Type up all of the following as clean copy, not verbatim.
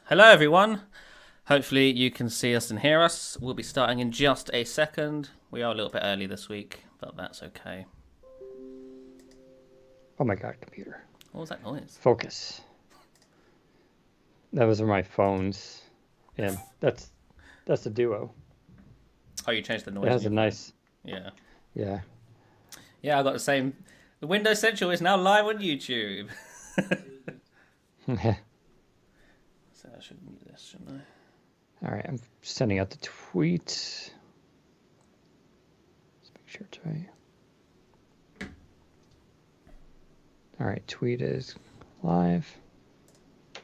Hello, everyone. Hopefully, you can see us and hear us. We'll be starting in just a second. We are a little bit early this week, but that's okay. Oh my God, computer. What was that noise? Focus. Those are my phones. And that's a duo. Oh, you changed the It noise on has a your phone. nice, Yeah. yeah. Yeah, I got the same. The Windows Central is now live on YouTube. All So I should mute this, shouldn't right, I'm sending out the tweet. Let's make sure it's right. All right, tweet is live. I?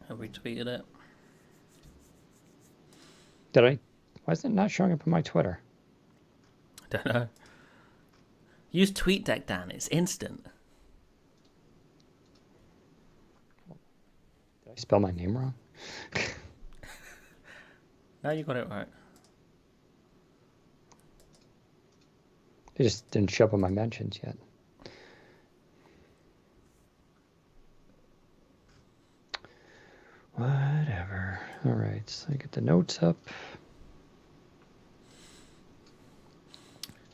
Have we tweeted it? Did I? Why is it not showing up on my Twitter? I don't know. Use TweetDeck, Dan. It's instant. Did I spell my name wrong? No, you got it right. It just didn't show up on my mentions yet. Whatever. All right, so I get the notes up.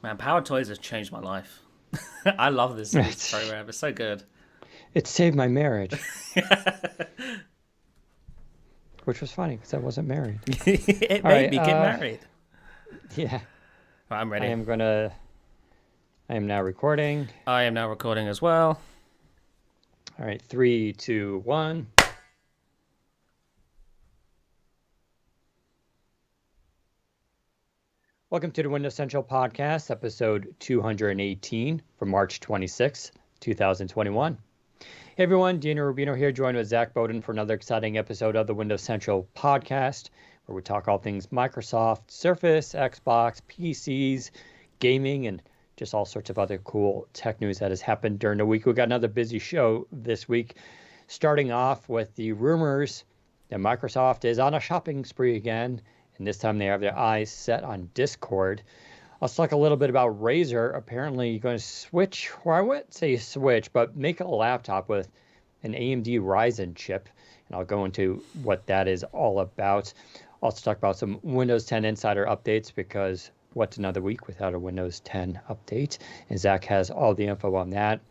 Man, Power Toys has changed my life. I love this program. It's so good. It saved my marriage. Which was funny because I wasn't married. It All made right, me get married. Yeah, Right, I'm ready. I am now recording. I am now recording as well. All right, 3, 2, 1. Welcome to the Windows Central Podcast, episode 218 for March 26, 2021. Hey everyone, Daniel Rubino here, joined with Zach Bowden for another exciting episode of the Windows Central Podcast, where we talk all things Microsoft, Surface, Xbox, PCs, gaming, and just all sorts of other cool tech news that has happened during the week. We've got another busy show this week, starting off with the rumors that Microsoft is on a shopping spree again, and this time they have their eyes set on Discord. I'll talk a little bit about Razer. Apparently, you're going to switch, or I wouldn't say switch, but make a laptop with an AMD Ryzen chip, and I'll go into what that is all about. I'll also talk about some Windows 10 Insider updates, because what's another week without a Windows 10 update? And Zach has all the info on that.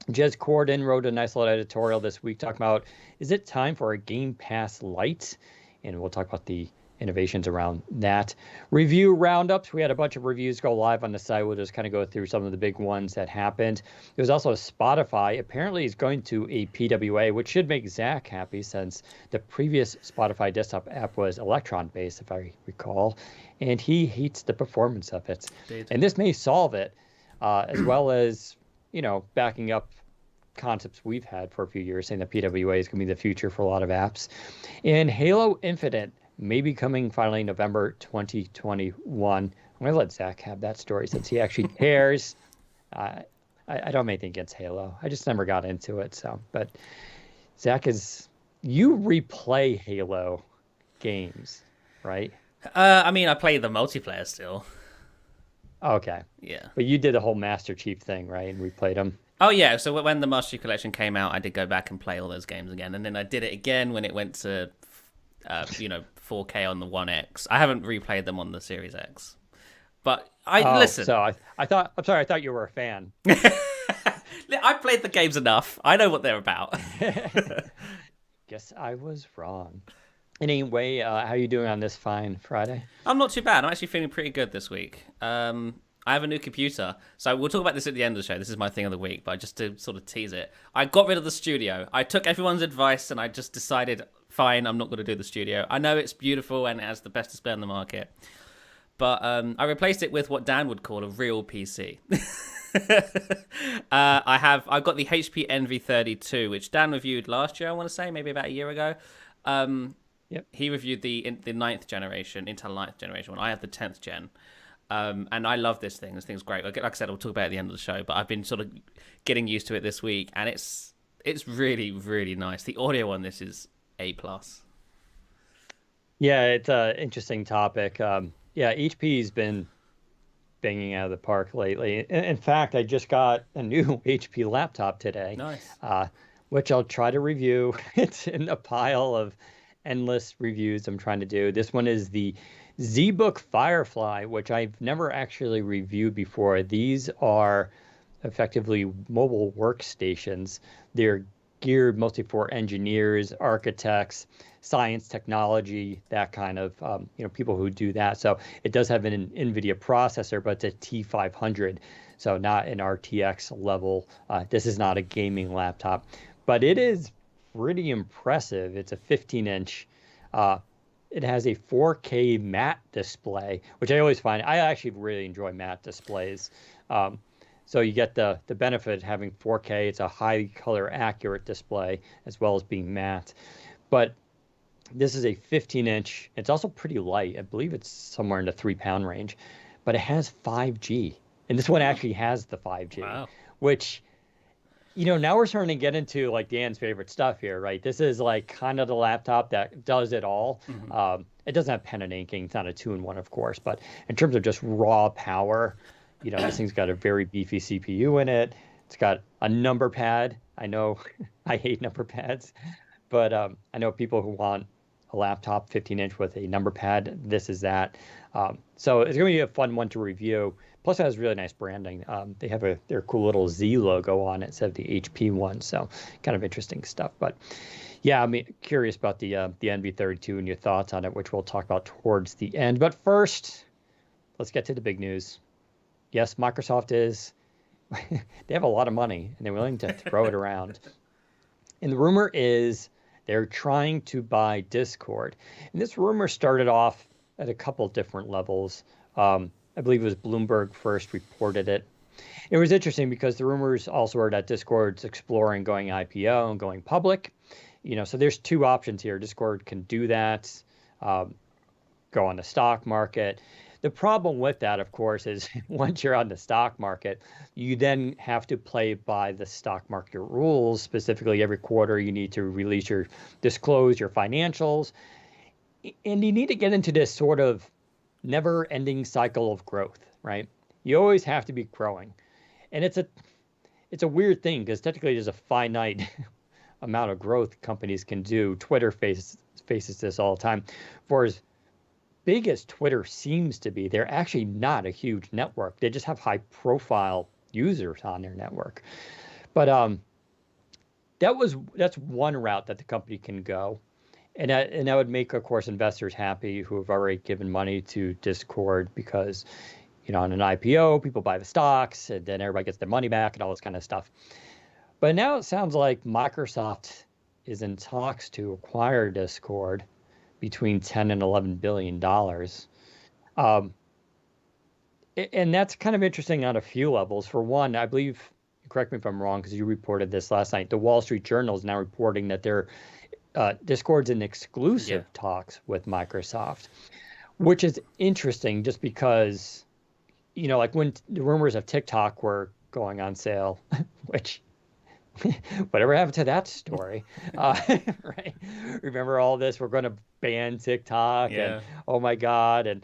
Jez Corden wrote a nice little editorial this week talking about, is it time for a Game Pass Lite? And we'll talk about the innovations around that. Review roundups. We had a bunch of reviews go live on the site. We'll just kind of go through some of the big ones that happened. There was also Spotify. Apparently is going to a PWA, which should make Zach happy since the previous Spotify desktop app was Electron-based, if I recall. And he hates the performance of it. Indeed. And this may solve it, as well as, backing up concepts we've had for a few years, saying that PWA is going to be the future for a lot of apps. And Halo Infinite may be coming finally November 2021. I'm going to let Zach have that story since he actually cares. I don't have anything against Halo. I just never got into it. But Zach, you replay Halo games, right? I play the multiplayer still. Okay. Yeah. But you did the whole Master Chief thing, right? And replayed them. Oh yeah. So when the Master Chief Collection came out, I did go back and play all those games again, and then I did it again when it went to 4K on the One X. I haven't replayed them on the Series X, but listen. So I thought you were a fan. I played the games enough. I know what they're about. Guess I was wrong. Anyway, how you doing on this fine Friday? I'm not too bad. I'm actually feeling pretty good this week. I have a new computer, so we'll talk about this at the end of the show. This is my thing of the week, but just to sort of tease it, I got rid of the studio. I took everyone's advice, and I just decided, fine, I'm not going to do the studio. I know it's beautiful and it has the best display on the market, but I replaced it with what Dan would call a real PC. I've got the HP Envy 32, which Dan reviewed last year, I want to say, maybe about a year ago. Yep. He reviewed the 9th generation, Intel 9th generation one. I have the 10th gen. And I love this thing. This thing's great. Like I said, I'll talk about it at the end of the show, but I've been sort of getting used to it this week, and it's really, really nice. The audio on this is A+. Yeah, it's an interesting topic. HP's been banging out of the park lately. In fact, I just got a new HP laptop today, Nice. uh, which I'll try to review. It's in a pile of endless reviews I'm trying to do. This one is the ZBook Firefly, which I've never actually reviewed before. These are effectively mobile workstations. They're geared mostly for engineers, architects, science, technology, that kind of people who do that. So it does have an NVIDIA processor, but it's a T500, so not an RTX level. This is not a gaming laptop, but it is pretty impressive. It's a 15-inch. It has a 4K matte display, which I always find I actually really enjoy matte displays. So you get the benefit of having 4K. It's a high color accurate display as well as being matte. But this is a 15-inch. It's also pretty light. I believe it's somewhere in the 3-pound range, but it has 5G. And this one actually has the 5G, Wow. which, now we're starting to get into like Dan's favorite stuff here, right? This is like kind of the laptop that does it all. Mhm. It doesn't have pen and inking. It's not a 2-in-1, of course, but in terms of just raw power, this thing's got a very beefy CPU in it. It's got a number pad. I know I hate number pads, but I know people who want a laptop 15-inch with a number pad. This is that. So it's going to be a fun one to review. Plus, it has really nice branding. They have their cool little Z logo on it instead of the HP one. So kind of interesting stuff. But yeah, I'm curious about the NV32 and your thoughts on it, which we'll talk about towards the end. But first, let's get to the big news. Yes, Microsoft they have a lot of money and they're willing to throw it around. And the rumor is they're trying to buy Discord. And this rumor started off at a couple different levels. I believe it was Bloomberg first reported it. It was interesting because the rumors also are that Discord's exploring going IPO and going public. So there's two options here. Discord can do that, go on the stock market. The problem with that, of course, is once you're on the stock market, you then have to play by the stock market rules. Specifically, every quarter you need to disclose your financials, and you need to get into this sort of never-ending cycle of growth, right? You always have to be growing, and it's a weird thing because technically there's a finite amount of growth companies can do. Twitter faces this all the time. For as big as Twitter seems to be, they're actually not a huge network. They just have high-profile users on their network. But that's one route that the company can go. And that would make, of course, investors happy who have already given money to Discord because, on an IPO, people buy the stocks and then everybody gets their money back and all this kind of stuff. But now it sounds like Microsoft is in talks to acquire Discord between $10 and $11 billion. And that's kind of interesting on a few levels. For one, I believe, correct me if I'm wrong, because you reported this last night, the Wall Street Journal is now reporting that Discord's in exclusive talks with Microsoft, which is interesting just because, like when the rumors of TikTok were going on sale, which whatever happened to that story, right? Remember all this? We're going to ban TikTok, and oh my God,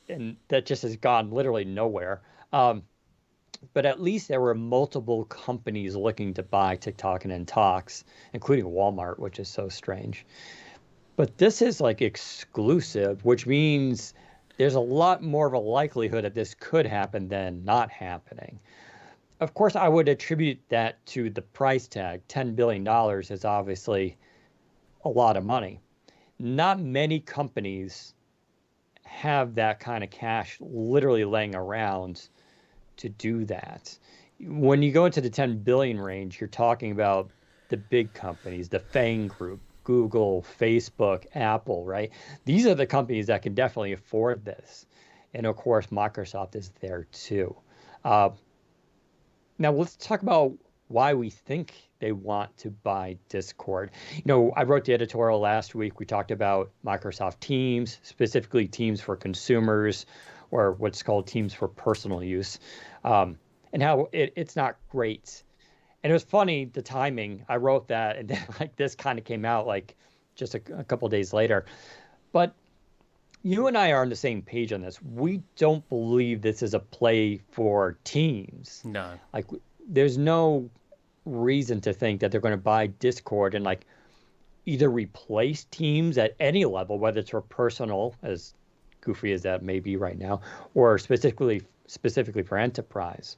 and that just has gone literally nowhere. But at least there were multiple companies looking to buy TikTok and in talks, including Walmart, which is so strange. But this is like exclusive, which means there's a lot more of a likelihood that this could happen than not happening. Of course, I would attribute that to the price tag. $10 billion is obviously a lot of money. Not many companies have that kind of cash literally laying around to do that. When you go into the 10 billion range, you're talking about the big companies, the FANG group, Google, Facebook, Apple, right? These are the companies that can definitely afford this. And of course, Microsoft is there too. Now let's talk about why we think they want to buy Discord. I wrote the editorial last week. We talked about Microsoft Teams, specifically Teams for consumers, or what's called Teams for personal use, and how it's not great. And it was funny, the timing. I wrote that, and then like this kind of came out like just a couple of days later. But you and I are on the same page on this. We don't believe this is a play for teams. No. Like, there's no reason to think that they're going to buy Discord and like either replace teams at any level, whether it's for personal, as goofy as that may be right now, or specifically for enterprise.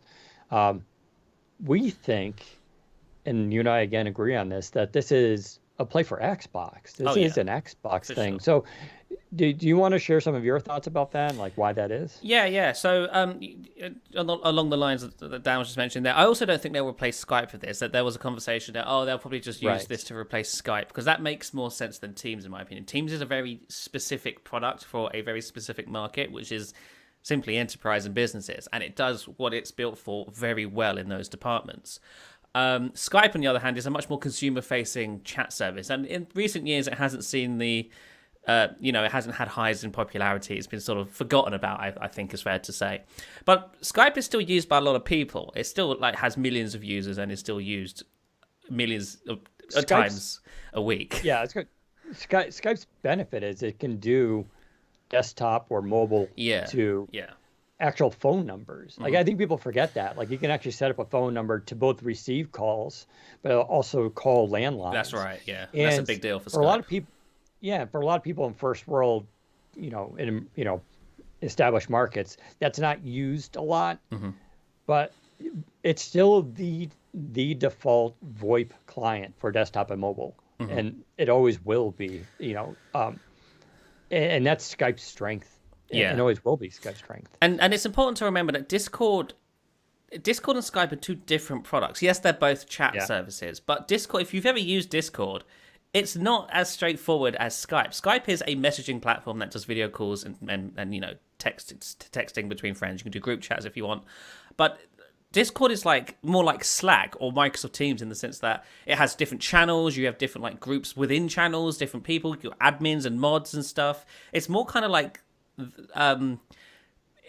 We think, and you and I again agree on this, that this is a play for Xbox. This is an Xbox thing. Sure. So, do you want to share some of your thoughts about that, and like why that is? Yeah. So, along the lines that Dan was just mentioning there, I also don't think they'll replace Skype for this. That there was a conversation that they'll probably just use this to replace Skype, because that makes more sense than Teams, in my opinion. Teams is a very specific product for a very specific market, which is simply enterprise and businesses, and it does what it's built for very well in those departments. Skype, on the other hand, is a much more consumer-facing chat service, and in recent years, it hasn't seen the it hasn't had highs in popularity. It's been sort of forgotten about, I think is fair to say. But Skype is still used by a lot of people. It still has millions of users and is still used millions of times a week. Yeah, it's good. Skype's benefit is it can do desktop or mobile to actual phone numbers. Like, I think people forget that. Like, you can actually set up a phone number to both receive calls, but also call landlines. That's right. Yeah, and that's a big deal for Skype. A lot of people. Yeah, for a lot of people in first world, established markets, that's not used a lot, but it's still the default VoIP client for desktop and mobile, and it always will be. And that's Skype's strength. Yeah, and always will be Skype's strength. And it's important to remember that Discord and Skype are two different products. Yes, they're both chat services, but Discord, if you've ever used Discord, it's not as straightforward as Skype. Skype is a messaging platform that does video calls and texting between friends. You can do group chats if you want. But Discord is more like Slack or Microsoft Teams in the sense that it has different channels. You have different groups within channels, different people, your admins and mods and stuff. It's more kind of like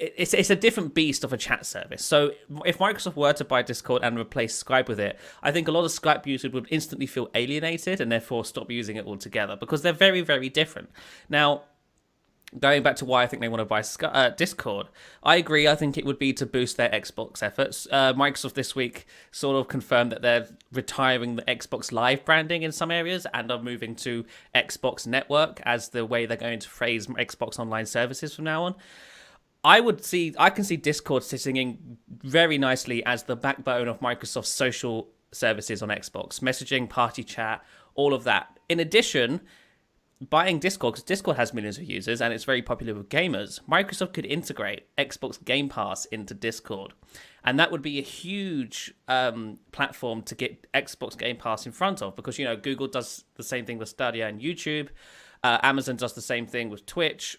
it's a different beast of a chat service. So if Microsoft were to buy Discord and replace Skype with it, I think a lot of Skype users would instantly feel alienated and therefore stop using it altogether, because they're very, very different. Now, going back to why I think they want to buy Discord, I agree. I think it would be to boost their Xbox efforts. Microsoft this week sort of confirmed that they're retiring the Xbox Live branding in some areas and are moving to Xbox Network as the way they're going to phrase Xbox Online services from now on. I can see Discord sitting in very nicely as the backbone of Microsoft's social services on Xbox, messaging, party chat, all of that. In addition, buying Discord, because Discord has millions of users and it's very popular with gamers, Microsoft could integrate Xbox Game Pass into Discord. And that would be a huge platform to get Xbox Game Pass in front of, because, Google does the same thing with Stadia and YouTube. Amazon does the same thing with Twitch.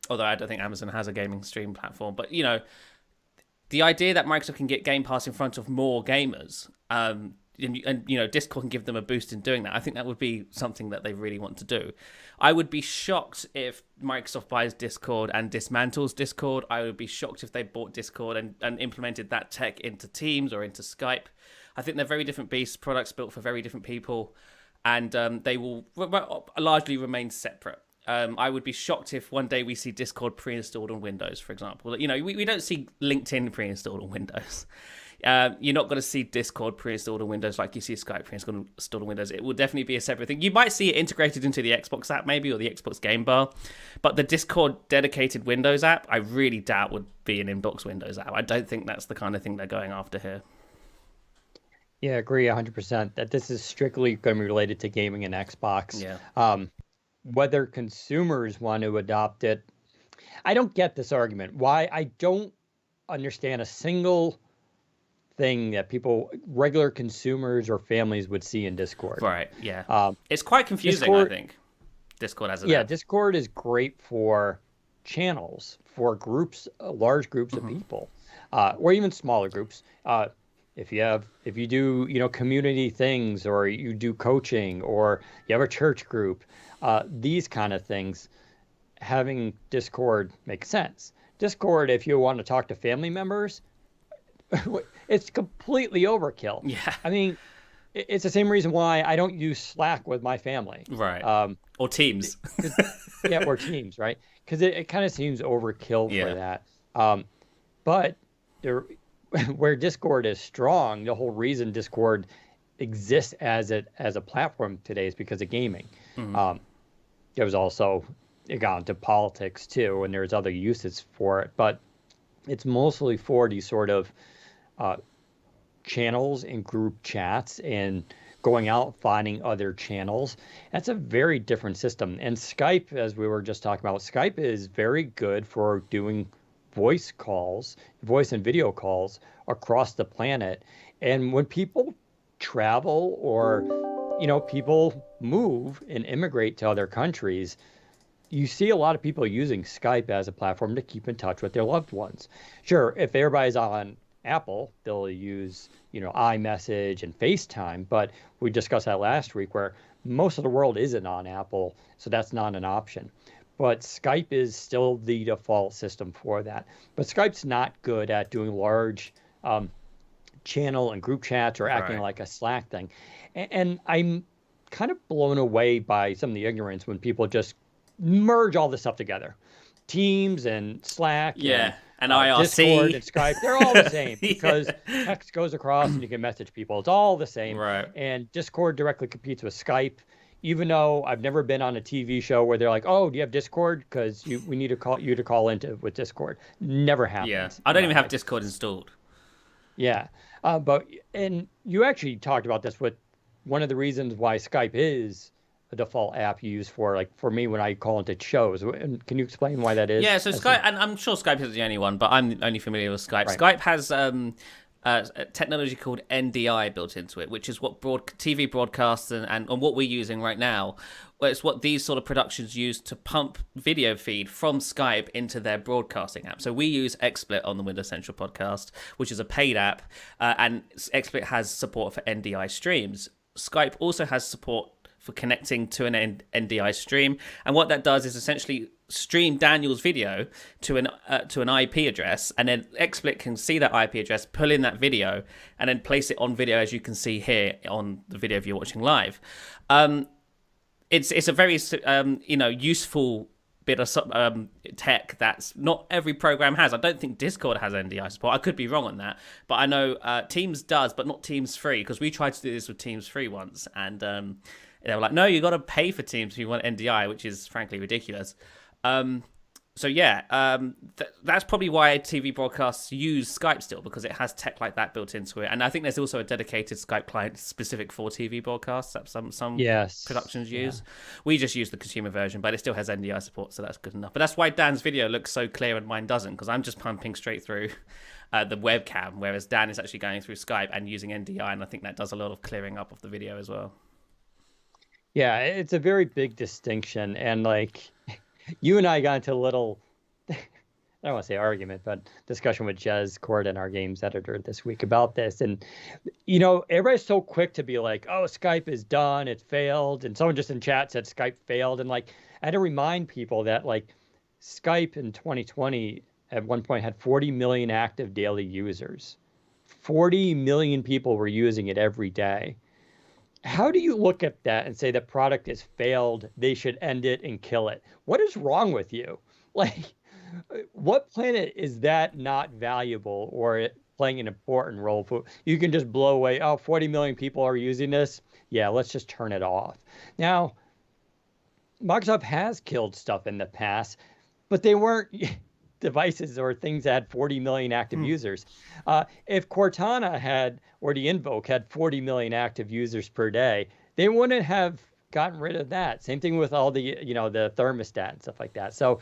Although I don't think Amazon has a gaming stream platform. But, the idea that Microsoft can get Game Pass in front of more gamers, and Discord can give them a boost in doing that, I think that would be something that they really want to do. I would be shocked if Microsoft buys Discord and dismantles Discord. I would be shocked if they bought Discord and implemented that tech into Teams or into Skype. I think they're very different beasts, products built for very different people, and they will largely remain separate. I would be shocked if one day we see Discord pre-installed on Windows, for example. We don't see LinkedIn pre-installed on Windows. You're not going to see Discord pre-installed on Windows like you see Skype pre-installed on Windows. It will definitely be a separate thing. You might see it integrated into the Xbox app maybe, or the Xbox Game Bar. But the Discord dedicated Windows app, I really doubt would be an inbox Windows app. I don't think that's the kind of thing they're going after here. Yeah, I agree 100% that this is strictly going to be related to gaming and Xbox. Yeah. Whether consumers want to adopt it, I don't get this argument. Why? I don't understand a single thing that regular consumers or families would see in Discord. Right, yeah. It's quite confusing, I think, Discord as an app. Discord is great for channels, for groups, large groups of people, or even smaller groups. If you do, community things, or you do coaching, or you have a church group, these kind of things, having Discord makes sense. Discord, if you want to talk to family members, it's completely overkill. Yeah. I mean, it's the same reason why I don't use Slack with my family. Right. Or Teams. 'Cause- yeah, or Teams, right? Because it kind of seems overkill for Yeah. that. But there, where Discord is strong, the whole reason Discord exists as a platform today is because of gaming. Mhm. There was also it got into politics too, and there's other uses for it, but it's mostly for these sort of uh, channels and group chats and going out finding other channels. That's a very different system. And Skype, as we were just talking about, Skype is very good for doing voice calls, voice and video calls across the planet. And when people travel or, people move and immigrate to other countries, you see a lot of people using Skype as a platform to keep in touch with their loved ones. Sure, if everybody's on Apple, they'll use, iMessage and FaceTime, but we discussed that last week where most of the world isn't on Apple, so that's not an option. But Skype is still the default system for that. But Skype's not good at doing large channel and group chats or acting Right. like a Slack thing. And I'm kind of blown away by some of the ignorance when people just merge all this stuff together. Teams and Slack and Yeah. And Discord IRC. and Skype, they're all the same Yeah. because text goes across and you can message people. It's all the same. Right. And Discord directly competes with Skype, even though I've never been on a TV show where they're like, "Oh, do you have Discord? Because we need to call you to call into with Discord." Never happens. Yeah. I don't in even my have life. Discord installed. Yeah. And you actually talked about this with one of the reasons why Skype is a default app used for, like, for me when I call into shows. And can you explain why that is? Yeah, so As Skype, and I'm sure Skype isn't the only one, but I'm only familiar with Skype. Right. Skype has a technology called NDI built into it, which is what TV broadcasts and what we're using right now. Well, it's what these sort of productions use to pump video feed from Skype into their broadcasting app. So we use XSplit on the Windows Central podcast, which is a paid app, and XSplit has support for NDI streams. Skype also has support for connecting to an NDI stream, and what that does is essentially stream Daniel's video to an IP address, and then XSplit can see that IP address, pull in that video, and then place it on video, as you can see here on the video if you're watching live. It's a very useful bit of tech that's not every program has. I don't think Discord has NDI support. I could be wrong on that, but I know Teams does, but not Teams Free, because we tried to do this with Teams Free once, and they were like, "No, you got to pay for Teams if you want NDI," which is frankly ridiculous. So yeah, that's probably why TV broadcasts use Skype still, because it has tech like that built into it. And I think there's also a dedicated Skype client specific for TV broadcasts that some Yes. productions Yeah. use. We just use the consumer version, but it still has NDI support, so that's good enough. But that's why Dan's video looks so clear and mine doesn't, because I'm just pumping straight through the webcam, whereas Dan is actually going through Skype and using NDI, and I think that does a lot of clearing up of the video as well. Yeah, it's a very big distinction. And like you and I got into a little, I don't want to say argument, but discussion with Jez Corden, our games editor, this week about this. And, everybody's so quick to be like, "Oh, Skype is done. It failed." And someone just in chat said Skype failed. And like, I had to remind people that like Skype in 2020 at one point had 40 million active daily users. 40 million people were using it every day. How do you look at that and say the product has failed, they should end it and kill it? What is wrong with you? Like, what planet is that not valuable or it playing an important role for? You can just blow away, "Oh, 40 million people are using this. Yeah, let's just turn it off." Now, Microsoft has killed stuff in the past, but they weren't devices or things that had 40 million active users. If Cortana had, or the Invoke had 40 million active users per day, they wouldn't have gotten rid of that. Same thing with all the, the thermostat and stuff like that. So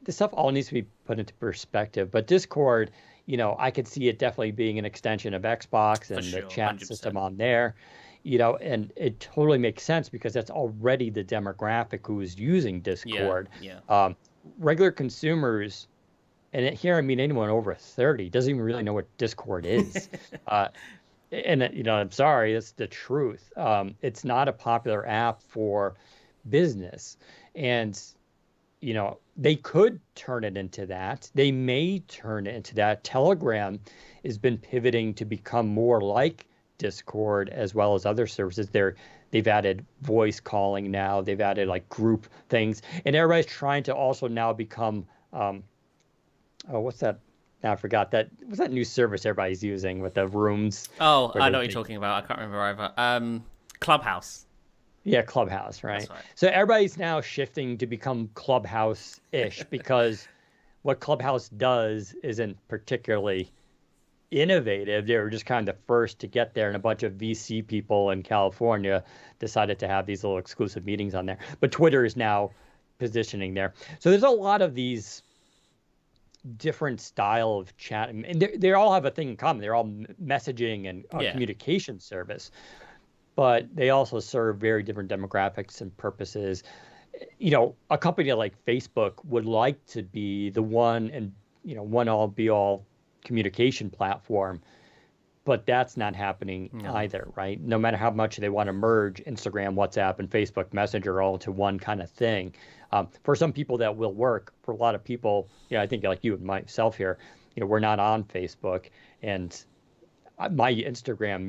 this stuff all needs to be put into perspective. But Discord, I could see it definitely being an extension of Xbox and sure, the chat 100%. system on there. And it totally makes sense because that's already the demographic who is using Discord. Yeah. Regular consumers, and here I mean anyone over 30, doesn't even really know what Discord is. And I'm sorry, that's the truth. It's not a popular app for business, and they could turn it into that. They may turn it into that. Telegram has been pivoting to become more like Discord as well as other services. They've added voice calling now. They've added like group things, and everybody's trying to also now become what's that? Now I forgot that. What's that new service everybody's using with the rooms? Oh, I know what you're talking about. I can't remember either. Clubhouse. Yeah, Clubhouse, right? That's right. So everybody's now shifting to become Clubhouse-ish because what Clubhouse does isn't particularly innovative. They were just kind of the first to get there, and a bunch of VC people in California decided to have these little exclusive meetings on there. But Twitter is now positioning there. So there's a lot of these different style of chat, and they all have a thing in common. They're all messaging and communication service, but they also serve very different demographics and purposes. A company like Facebook would like to be the one and one all be all communication platform, but that's not happening either, right? No matter how much they want to merge Instagram, WhatsApp, and Facebook Messenger all into one kind of thing. For some people that will work. For a lot of people, I think like you and myself here, we're not on Facebook, and my Instagram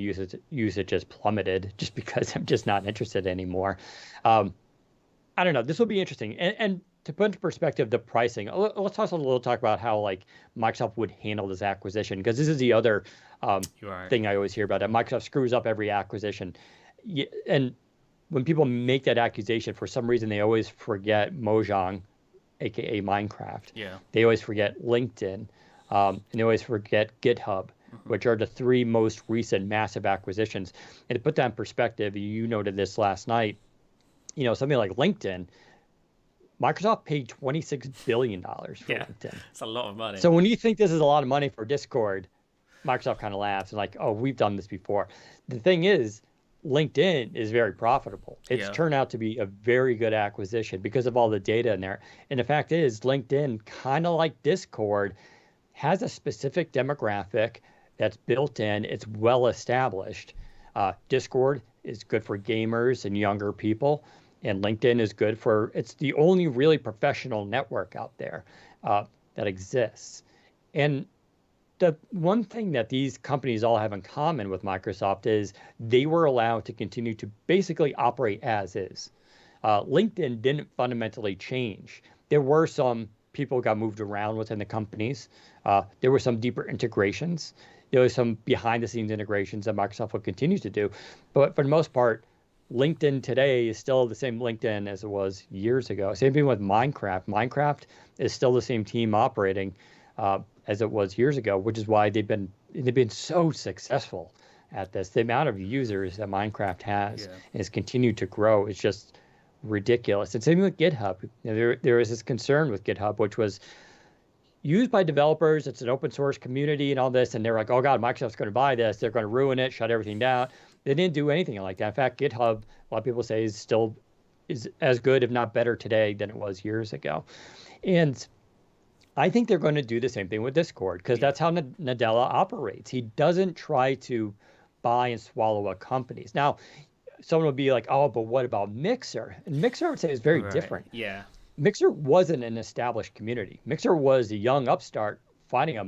usage has plummeted just because I'm just not interested anymore. I don't know. This will be interesting. And to put into perspective the pricing, let's also talk about how like Microsoft would handle this acquisition, because this is the other thing I always hear about, that Microsoft screws up every acquisition. And when people make that accusation, for some reason they always forget Mojang, aka Minecraft. Yeah. They always forget LinkedIn, and they always forget GitHub, which are the three most recent massive acquisitions. And to put that in perspective, you noted this last night, something like LinkedIn, Microsoft paid $26 billion for LinkedIn. It's a lot of money. So when you think this is a lot of money for Discord, Microsoft kind of laughs and like, oh, we've done this before. The thing is, LinkedIn is very profitable. It's turned out to be a very good acquisition because of all the data in there. And the fact is, LinkedIn, kind of like Discord, has a specific demographic that's built in. It's well established. Discord is good for gamers and younger people, and LinkedIn is good for, it's the only really professional network out there that exists. And the one thing that these companies all have in common with Microsoft is they were allowed to continue to basically operate as is. LinkedIn didn't fundamentally change. There were some people got moved around within the companies. There were some deeper integrations. There was some behind-the-scenes integrations that Microsoft will continue to do. But for the most part, LinkedIn today is still the same LinkedIn as it was years ago. Same thing with Minecraft. Minecraft is still the same team operating as it was years ago, which is why they've been so successful at this. The amount of users that Minecraft has has continued to grow. It's just ridiculous. And same with GitHub. There was this concern with GitHub, which was used by developers. It's an open source community and all this. And they're like, oh God, Microsoft's going to buy this. They're going to ruin it, shut everything down. They didn't do anything like that. In fact, GitHub, a lot of people say, is as good, if not better today than it was years ago. And I think they're going to do the same thing with Discord, because that's how Nadella operates. He doesn't try to buy and swallow up companies. Now, someone will be like, oh, but what about Mixer? And Mixer, I would say, is very different. Yeah. Mixer wasn't an established community. Mixer was a young upstart fighting a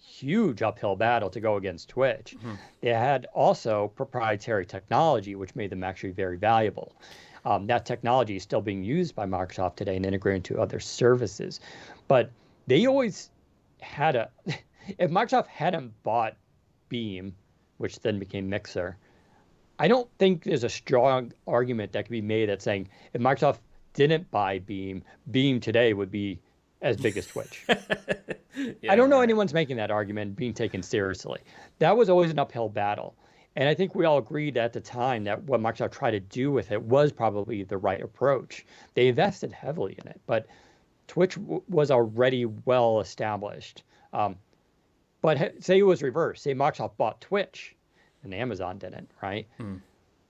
huge uphill battle to go against Twitch. They had also proprietary technology, which made them actually very valuable. That technology is still being used by Microsoft today and integrated into other services. But they always had if Microsoft hadn't bought Beam, which then became Mixer, I don't think there's a strong argument that can be made that saying if Microsoft didn't buy Beam, Beam today would be as big as Twitch. I don't know anyone's making that argument being taken seriously. That was always an uphill battle. And I think we all agreed at the time that what Microsoft tried to do with it was probably the right approach. They invested heavily in it, but Twitch was already well established. But say it was reversed. Say Microsoft bought Twitch and Amazon didn't, right?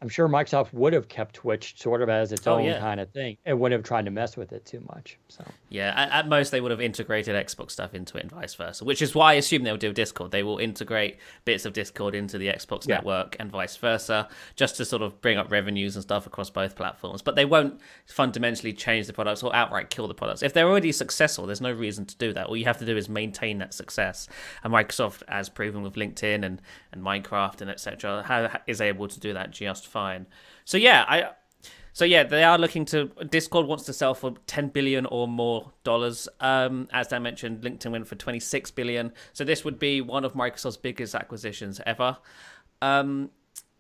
I'm sure Microsoft would have kept Twitch sort of as its Oh own yeah. kind of thing and wouldn't have tried to mess with it too much. So Yeah, at most they would have integrated Xbox stuff into it and vice versa, which is why I assume they'll do Discord. They will integrate bits of Discord into the Xbox yeah, network and vice versa, just to sort of bring up revenues and stuff across both platforms. But they won't fundamentally change the products or outright kill the products. If they're already successful, there's no reason to do that. All you have to do is maintain that success. And Microsoft, as proven with LinkedIn and Minecraft and etc., is able to do that just fine. So yeah, they are looking to. Discord wants to sell for $10 billion or more dollars. As I mentioned, LinkedIn went for $26 billion. So this would be one of Microsoft's biggest acquisitions ever. And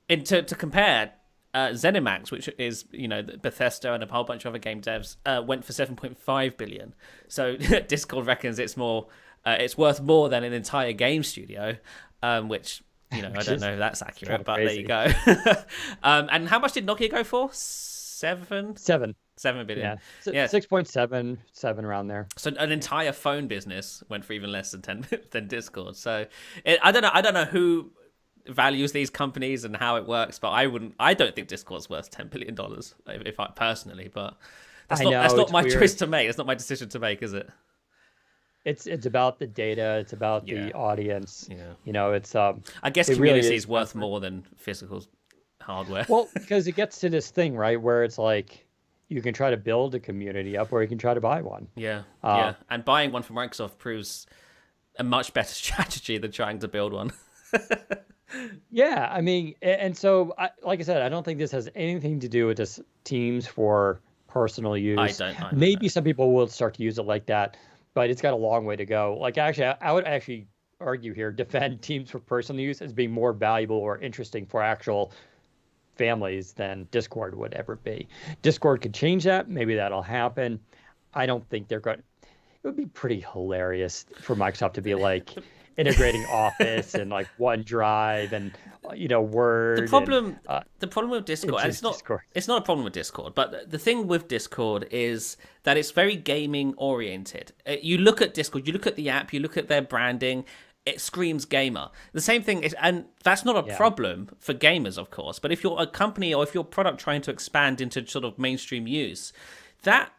to compare, ZeniMax, which is Bethesda and a whole bunch of other game devs, went for $7.5 billion. So Discord reckons it's worth more than an entire game studio, which. I don't know if that's accurate, but crazy. there you go. And how much did Nokia go for? 7 billion. Yeah. Yeah. 6.7 around there. So an entire phone business went for even less than 10 than Discord. So I don't know who values these companies and how it works, but I don't think Discord's worth $10 billion if I personally, but that's not my weird. choice to make. It's not my decision to make, is it? It's about the data. It's about the audience. Yeah. It's I guess it community really is worth more than physical hardware. well, because it gets to this thing, right, where it's like you can try to build a community up or you can try to buy one. Yeah. And buying one from Microsoft proves a much better strategy than trying to build one. Yeah, I mean, and so, like I said, I don't think this has anything to do with just Teams for personal use. I don't Maybe some people will start to use it like that, but it's got a long way to go. Like, actually, I would actually argue here, defend Teams for personal use as being more valuable or interesting for actual families than Discord would ever be. Discord could change that. Maybe that'll happen. I don't think they're going. It would be pretty hilarious for Microsoft to be like integrating Office and like OneDrive and Word. The problem with Discord, and it's not a problem with Discord, but the thing with Discord is that it's very gaming oriented. You look at Discord, you look at the app, you look at their branding. It screams gamer. The same thing is, and that's not a problem for gamers, of course. But if you're a company or if your product trying to expand into sort of mainstream use, that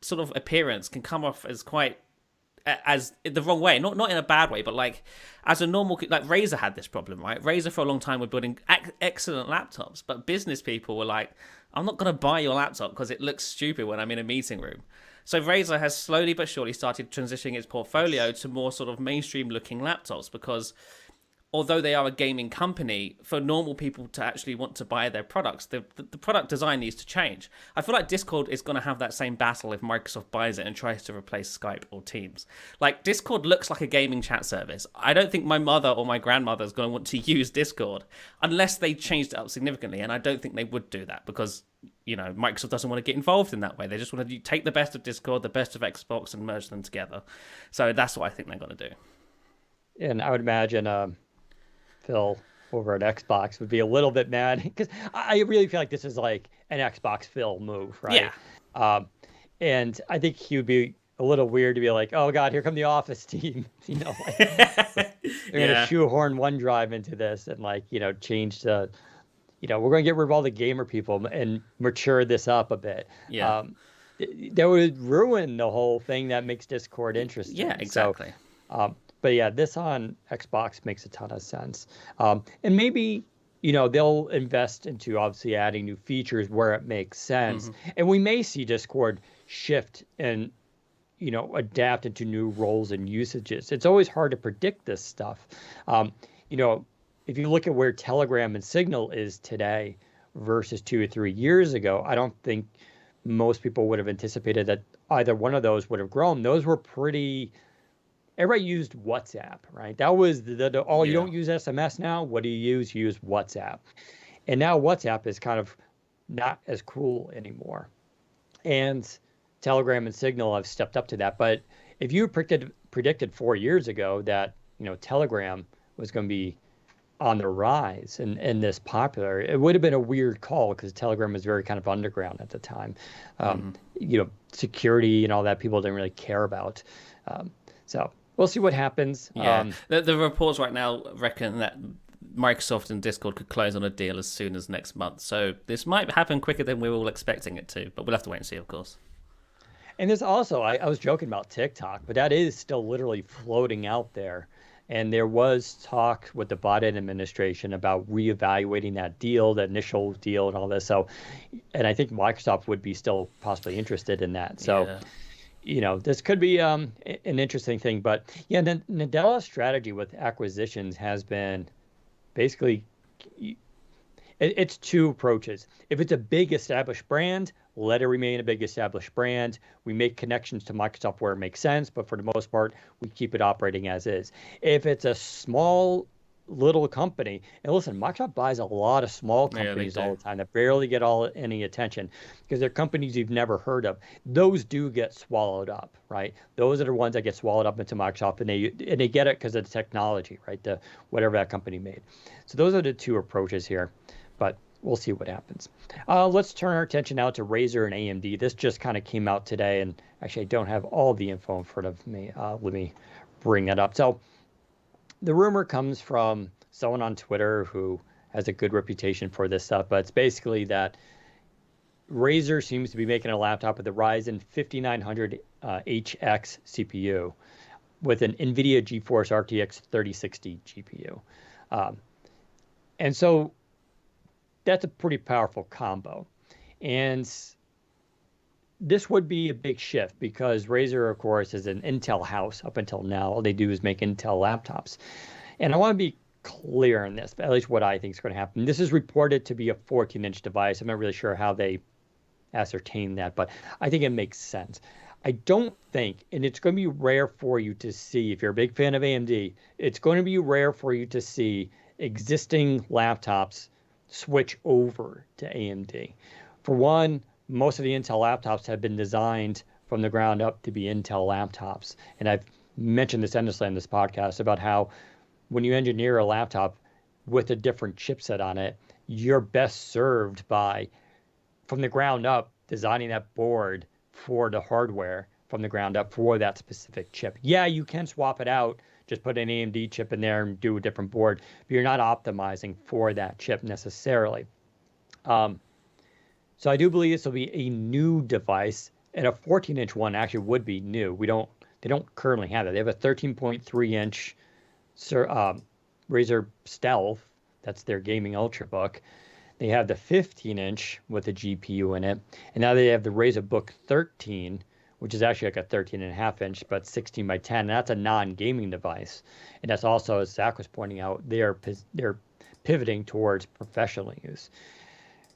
sort of appearance can come off as as the wrong way. Not in a bad way, but like as a normal, like Razer had this problem, right? Razer for a long time were building excellent laptops, but business people were like, I'm not going to buy your laptop because it looks stupid when I'm in a meeting room. So Razer has slowly but surely started transitioning its portfolio to more sort of mainstream-looking laptops because although they are a gaming company, for normal people to actually want to buy their products, the product design needs to change. I feel like Discord is going to have that same battle if Microsoft buys it and tries to replace Skype or Teams. Like, Discord looks like a gaming chat service. I don't think my mother or my grandmother is going to want to use Discord unless they changed it up significantly, and I don't think they would do that because Microsoft doesn't want to get involved in that way. They just want to take the best of Discord, the best of Xbox, and merge them together. So that's what I think they're going to do. And I would imagine Phil over at Xbox would be a little bit mad because I really feel like this is like an Xbox Phil move, right? Yeah. And I think he would be a little weird to be like, oh God, here come the Office team. They're going to shoehorn OneDrive into this and change the. We're going to get rid of all the gamer people and mature this up a bit. Yeah. That would ruin the whole thing that makes Discord interesting. Yeah, exactly. So, but yeah, this on Xbox makes a ton of sense. And maybe, they'll invest into obviously adding new features where it makes sense. Mm-hmm. And we may see Discord shift and, adapt into new roles and usages. It's always hard to predict this stuff. If you look at where Telegram and Signal is today versus 2 or 3 years ago, I don't think most people would have anticipated that either one of those would have grown. Those were everybody used WhatsApp, right? That was you don't use SMS now. What do you use? You use WhatsApp. And now WhatsApp is kind of not as cool anymore. And Telegram and Signal have stepped up to that. But if you predicted 4 years ago that, Telegram was going to be on the rise and this popular, it would have been a weird call because Telegram was very kind of underground at the time. Security and all that people didn't really care about. So we'll see what happens. Yeah. The reports right now reckon that Microsoft and Discord could close on a deal as soon as next month. So this might happen quicker than we were all expecting it to, but we'll have to wait and see, of course. And there's also, I was joking about TikTok, but that is still literally floating out there. And there was talk with the Bowden administration about reevaluating that deal, the initial deal and all this. So, and I think Microsoft would be still possibly interested in that. So, this could be an interesting thing. But yeah, Nadella's strategy with acquisitions has been basically, it's two approaches. If it's a big established brand, let it remain a big established brand. We make connections to Microsoft where it makes sense, but for the most part, we keep it operating as is. If it's a small little company, and listen, Microsoft buys a lot of small companies all the time that barely get any attention because they're companies you've never heard of. Those do get swallowed up, right? Those are the ones that get swallowed up into Microsoft, and they get it because of the technology, right? Whatever that company made. So those are the two approaches here, but we'll see what happens. Let's turn our attention now to Razer and AMD. This just kind of came out today, and actually I don't have all the info in front of me. Let me bring it up. So the rumor comes from someone on Twitter who has a good reputation for this stuff, but it's basically that Razer seems to be making a laptop with the Ryzen 5900 HX CPU with an NVIDIA GeForce RTX 3060 GPU. And so that's a pretty powerful combo. And this would be a big shift because Razer, of course, is an Intel house up until now. All they do is make Intel laptops. And I want to be clear on this, at least what I think is going to happen. This is reported to be a 14-inch device. I'm not really sure how they ascertain that, but I think it makes sense. I don't think, and it's going to be rare for you to see, if you're a big fan of AMD, it's going to be rare for you to see existing laptops switch over to AMD. For one, most of the Intel laptops have been designed from the ground up to be Intel laptops. And I've mentioned this endlessly on this podcast about how when you engineer a laptop with a different chipset on it, you're best served by, from the ground up, designing that board for the hardware from the ground up for that specific chip. Yeah, you can swap it out, just put an AMD chip in there and do a different board, but you're not optimizing for that chip necessarily. So I do believe this will be a new device, and a 14-inch one actually would be new. They don't currently have that. They have a 13.3-inch Razer Stealth. That's their gaming ultrabook. They have the 15-inch with a GPU in it, and now they have the Razer Book 13, which is actually like a 13.5-inch, but 16 by 10. And that's a non-gaming device, and that's also, as Zach was pointing out, they're pivoting towards professional use.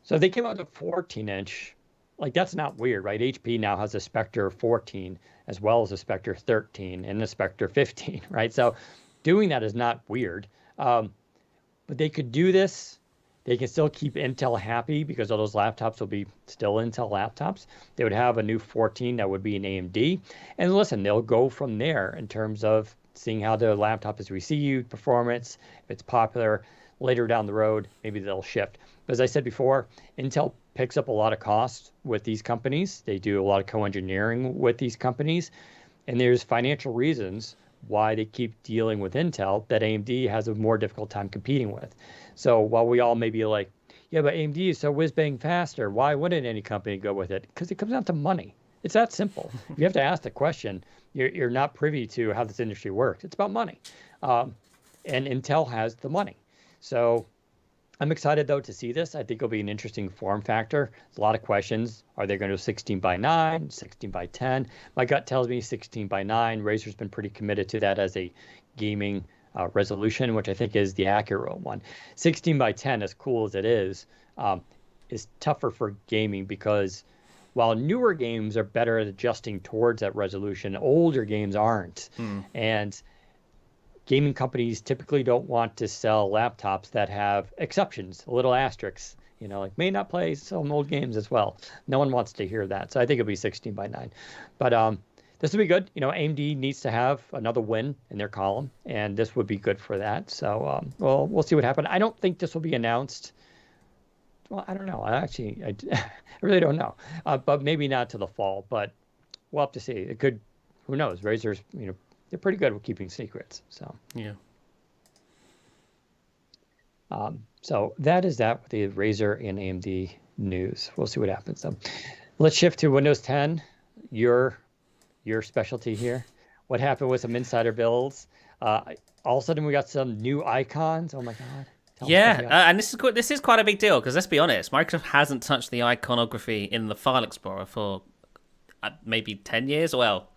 So if they came out with a 14-inch, like that's not weird, right? HP now has a Spectre 14 as well as a Spectre 13 and a Spectre 15, right? So doing that is not weird. But they could do this. They can still keep Intel happy because all those laptops will be still Intel laptops. They would have a new 14 that would be an AMD. And listen, they'll go from there in terms of seeing how the laptop is received, performance, if it's popular. Later down the road, maybe they'll shift. But as I said before, Intel picks up a lot of costs with these companies. They do a lot of co-engineering with these companies. And there's financial reasons why they keep dealing with Intel that AMD has a more difficult time competing with. So while we all may be like, yeah, but AMD is so whiz-bang faster, why wouldn't any company go with it? Because it comes down to money. It's that simple. You have to ask the question. You're not privy to how this industry works. It's about money. And Intel has the money. So I'm excited, though, to see this. I think it'll be an interesting form factor. There's a lot of questions. Are they going to do 16 by 9, 16 by 10? My gut tells me 16 by 9. Razer's been pretty committed to that as a gaming resolution, which I think is the accurate one. 16 by 10, as cool as it is tougher for gaming because while newer games are better at adjusting towards that resolution, older games aren't. And gaming companies typically don't want to sell laptops that have exceptions, little asterisks, like may not play some old games as well. No one wants to hear that. So I think it'll be 16 by 9. But this will be good. AMD needs to have another win in their column, and this would be good for that. So we'll see what happens. I don't think this will be announced. Well, I don't know. I really don't know. But maybe not to the fall, but we'll have to see. It could, who knows? Razer's, they're pretty good with keeping secrets. So yeah. So that is that with the Razer and AMD news. We'll see what happens though. Let's shift to Windows 10, your specialty here. What happened with some insider builds? All of a sudden we got some new icons. Oh my God. Yeah, and this is quite a big deal because let's be honest, Microsoft hasn't touched the iconography in the File Explorer for maybe 10 years. Well,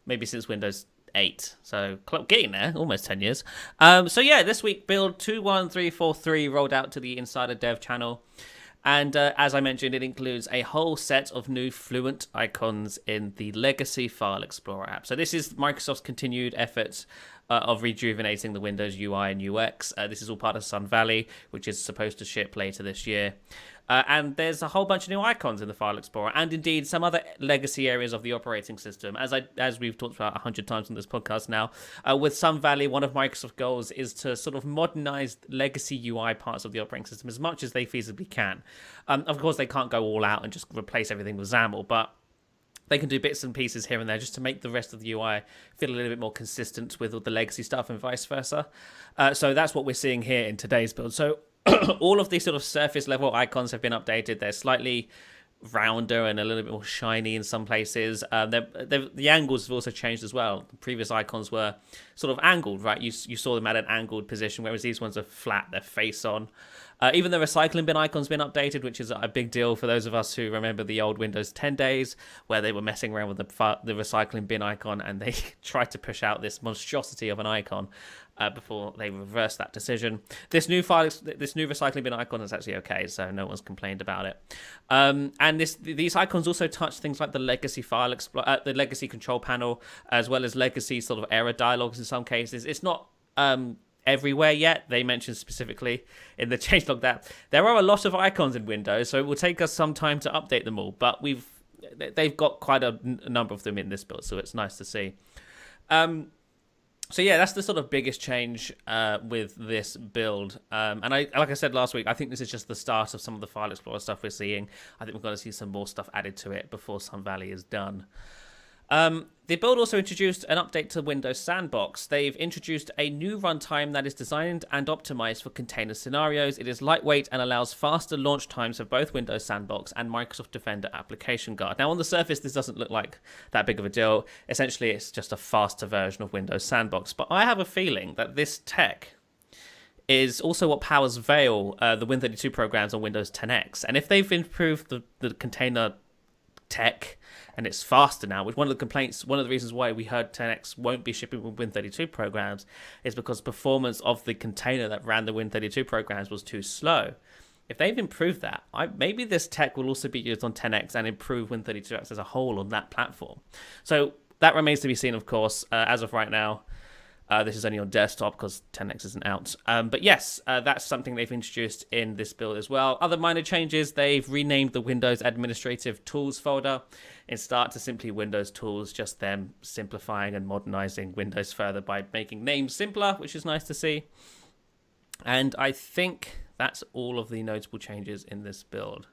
maybe since Windows 8. So getting there, almost 10 years. So yeah, this week build 21343 rolled out to the Insider Dev channel. And as I mentioned, it includes a whole set of new Fluent icons in the legacy File Explorer app. So this is Microsoft's continued efforts of rejuvenating the Windows UI and UX. This is all part of Sun Valley, which is supposed to ship later this year. And there's a whole bunch of new icons in the File Explorer, and indeed some other legacy areas of the operating system. As we've talked about 100 times on this podcast now, with Sun Valley, one of Microsoft's goals is to sort of modernize legacy UI parts of the operating system as much as they feasibly can. Of course, they can't go all out and just replace everything with XAML, but they can do bits and pieces here and there just to make the rest of the UI feel a little bit more consistent with all the legacy stuff and vice versa. So that's what we're seeing here in today's build. So all of these sort of surface level icons have been updated. They're slightly rounder and a little bit more shiny in some places. The angles have also changed as well. The previous icons were sort of angled, right? You saw them at an angled position, whereas these ones are flat, they're face on. Even the recycling bin icon's been updated, which is a big deal for those of us who remember the old Windows 10 days, where they were messing around with the recycling bin icon, and they tried to push out this monstrosity of an icon before they reversed that decision. This new recycling bin icon is actually okay, so no one's complained about it. And these icons also touch things like the legacy the legacy control panel, as well as legacy sort of error dialogues in some cases. It's not everywhere yet. They mentioned specifically in the changelog that there are a lot of icons in Windows, so it will take us some time to update them all, but they've got quite a number of them in this build, so it's nice to see. So yeah, that's the sort of biggest change with this build. And like I said last week, I think this is just the start of some of the File Explorer stuff we're seeing. I think we're going to see some more stuff added to it before Sun Valley is done. The build also introduced an update to Windows Sandbox. They've introduced a new runtime that is designed and optimized for container scenarios. It is lightweight and allows faster launch times for both Windows Sandbox and Microsoft Defender Application Guard. Now, on the surface, this doesn't look like that big of a deal. Essentially, it's just a faster version of Windows Sandbox. But I have a feeling that this tech is also what powers Veil, the Win32 programs on Windows 10X. And if they've improved the container tech and it's faster now, which one of the reasons why we heard 10X won't be shipping with Win32 programs is because performance of the container that ran the Win32 programs was too slow. If they've improved that, maybe this tech will also be used on 10X and improve Win32X as a whole on that platform. So that remains to be seen, of course. As of right now, this is only on desktop because 10X isn't out. But yes, that's something they've introduced in this build as well. Other minor changes, they've renamed the Windows Administrative Tools folder in Start to simply Windows Tools, just them simplifying and modernizing Windows further by making names simpler, which is nice to see. And I think that's all of the notable changes in this build.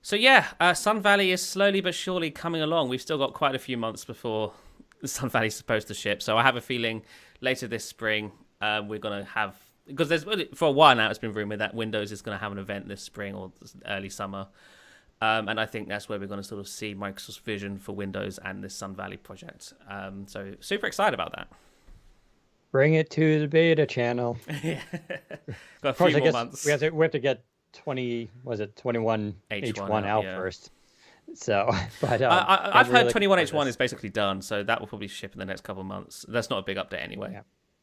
So yeah, Sun Valley is slowly but surely coming along. We've still got quite a few months before Sun Valley's supposed to ship, so I have a feeling later this spring we're going to have, because for a while now it's been rumored that Windows is going to have an event this spring or early summer, and I think that's where we're going to sort of see Microsoft's vision for Windows and this Sun Valley project. So super excited about that. Bring it to the beta channel. Yeah. Got a few more months. We have to get 21 H1 out first. So, but I've heard 21H1 is basically done, so that will probably ship in the next couple of months. That's not a big update anyway.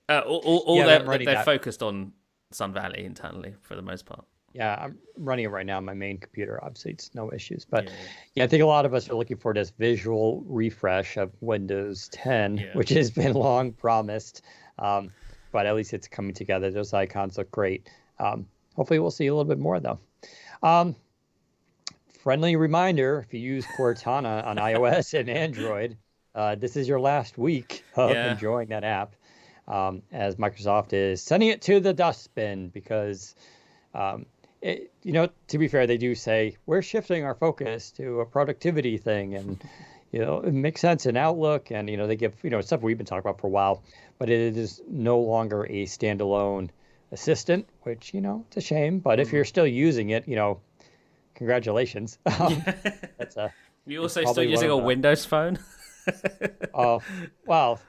Yeah. They're focused on Sun Valley internally for the most part. Yeah, I'm running it right now on my main computer. Obviously, it's no issues. But yeah, I think a lot of us are looking for this visual refresh of Windows 10, which has been long promised. But at least it's coming together. Those icons look great. Hopefully, we'll see a little bit more, though. Friendly reminder, if you use Cortana on iOS and Android, this is your last week of enjoying that app, as Microsoft is sending it to the dustbin because, to be fair, they do say, we're shifting our focus to a productivity thing. And, it makes sense in Outlook. And, they give, stuff we've been talking about for a while, but it is no longer a standalone assistant, which, it's a shame. But if Mm. you're still using it, congratulations. Yeah. That's You it's also still probably one using of a the, Windows phone? well,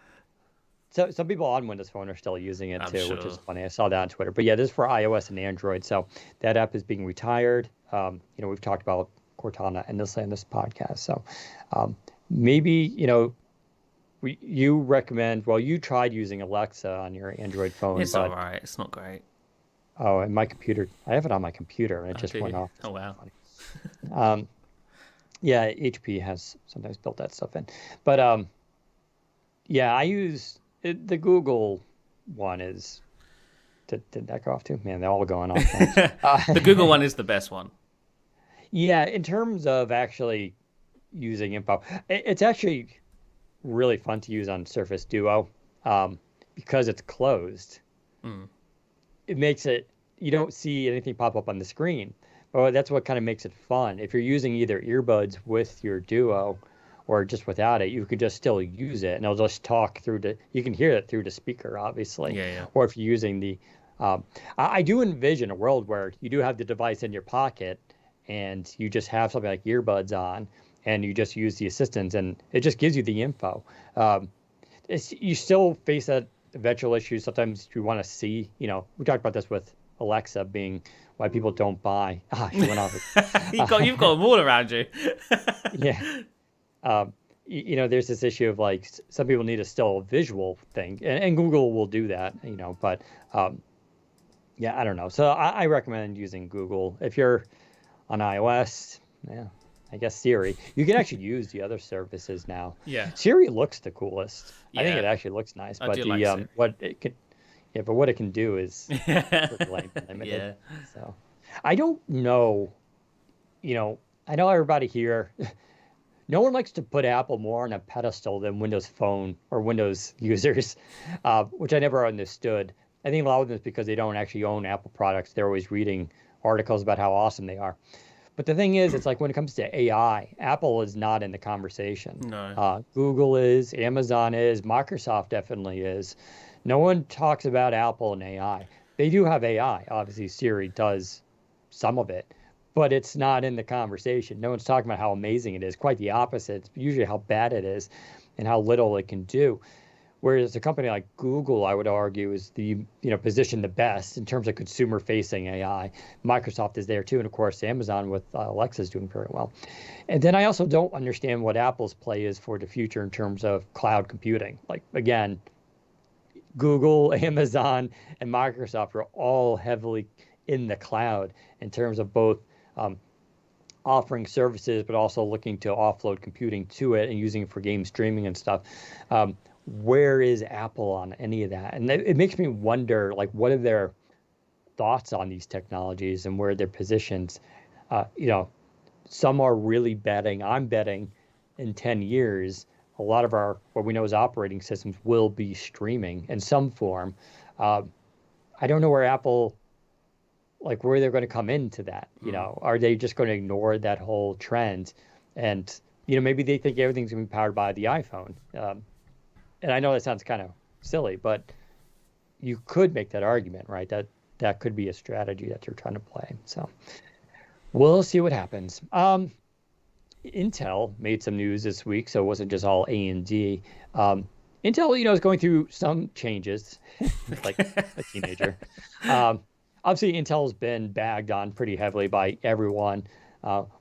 so some people on Windows Phone are still using it I'm too, which is sure. funny. I saw that on Twitter. But yeah, this is for iOS and Android. So that app is being retired. We've talked about Cortana endlessly in this podcast. So um, maybe, you recommend, well, you tried using Alexa on your Android phone, It's all but right. It's not great. and my computer, I have it on my computer and it Oh, do just went you? off. It's Oh, kind of wow. funny. Yeah, HP has sometimes built that stuff in. But yeah, I use the Google one is. Did that go off too? Man, they're all going off now. The Google one is the best one. Yeah, in terms of actually using info, it's actually really fun to use on Surface Duo because it's closed. Mm. It makes it, you don't see anything pop up on the screen. But that's what kind of makes it fun. If you're using either earbuds with your Duo or just without it, you could just still use it and it'll just talk through you can hear it through the speaker, obviously. Yeah, yeah. Or if you're using I do envision a world where you do have the device in your pocket and you just have something like earbuds on and you just use the assistants and it just gives you the info. Um, you still face that eventual issue. Sometimes you want to see, we talked about this with Alexa being why people don't buy. She went off. You've got them all around you. Yeah. Um, there's this issue of like some people need a still visual thing, and Google will do that, but yeah, I don't know. So I recommend using Google if you're on iOS. Yeah, I guess Siri. You can actually use the other services now. Yeah. Siri looks the coolest. I think it Yeah. actually looks nice, I but do like Siri. what it can, yeah, but what it can do is pretty limited. Yeah. So I don't know. I know everybody here. No one likes to put Apple more on a pedestal than Windows Phone or Windows users, which I never understood. I think a lot of them is because they don't actually own Apple products. They're always reading articles about how awesome they are. But the thing is, it's like when it comes to AI, Apple is not in the conversation. No. Google is, Amazon is, Microsoft definitely is. No one talks about Apple and AI. They do have AI. Obviously, Siri does some of it, but it's not in the conversation. No one's talking about how amazing it is. Quite the opposite. It's usually how bad it is and how little it can do. Whereas a company like Google, I would argue, is positioned the best in terms of consumer-facing AI. Microsoft is there too, and of course, Amazon with Alexa is doing very well. And then I also don't understand what Apple's play is for the future in terms of cloud computing. Like again, Google, Amazon, and Microsoft are all heavily in the cloud in terms of both um, offering services, but also looking to offload computing to it and using it for game streaming and stuff. Where is Apple on any of that? And it makes me wonder, like, what are their thoughts on these technologies and where they're positioned? Some are really betting. I'm betting in 10 years, a lot of what we know as operating systems will be streaming in some form. I don't know where Apple, like, where they're going to come into that. Are they just going to ignore that whole trend? And, maybe they think everything's going to be powered by the iPhone. And I know that sounds kind of silly, but you could make that argument, right? That could be a strategy that they're trying to play. So we'll see what happens. Intel made some news this week, so it wasn't just all A&D. Intel, is going through some changes, like a teenager. Obviously, Intel's been bagged on pretty heavily by everyone,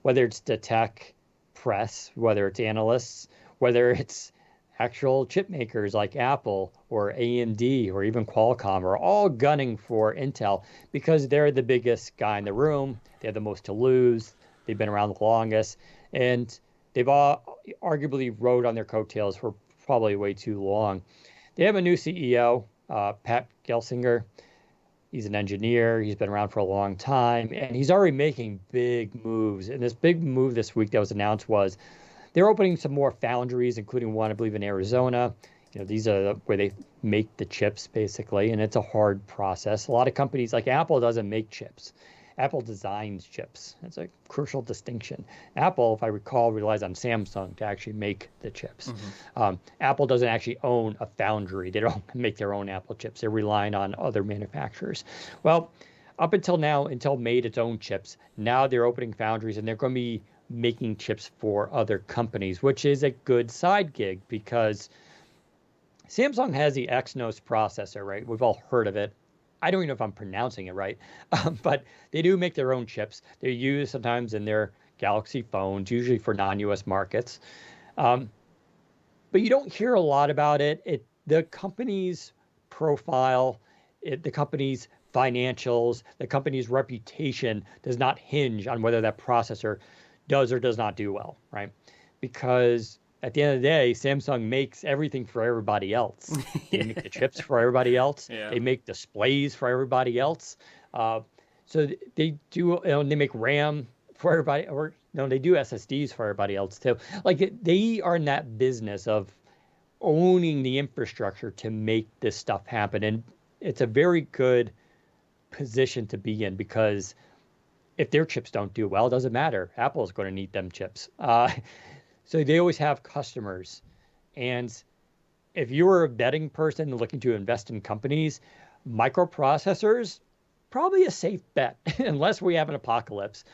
whether it's the tech press, whether it's analysts, whether it's actual chip makers like Apple or AMD or even Qualcomm are all gunning for Intel because they're the biggest guy in the room. They have the most to lose. They've been around the longest. And they've all arguably rode on their coattails for probably way too long. They have a new CEO, Pat Gelsinger. He's an engineer. He's been around for a long time. And he's already making big moves. And this big move this week that was announced was they're opening some more foundries, including one, I believe, in Arizona. These are where they make the chips, basically, and it's a hard process. A lot of companies, like Apple, doesn't make chips. Apple designs chips. That's a crucial distinction. Apple, if I recall, relies on Samsung to actually make the chips. Apple doesn't actually own a foundry. They don't make their own Apple chips. They're relying on other manufacturers. Well, up until now, Intel made its own chips. Now they're opening foundries and they're going to be making chips for other companies, which is a good side gig because Samsung has the Exynos processor, right? We've all heard of it. I don't even know if I'm pronouncing it right, but they do make their own chips. They're used sometimes in their Galaxy phones, usually for non-US markets. But you don't hear a lot about it. The company's profile, the company's financials, the company's reputation does not hinge on whether that processor does or does not do well, right? Because at the end of the day, Samsung makes everything for everybody else. They make the chips for everybody else. Yeah. They make displays for everybody else. So they do, they make RAM for everybody, or no, they do SSDs for everybody else too. Like they are in that business of owning the infrastructure to make this stuff happen. And it's a very good position to be in because if their chips don't do well, it doesn't matter. Apple is going to need them chips. So they always have customers. And if you're a betting person looking to invest in companies, microprocessors, probably a safe bet, unless we have an apocalypse.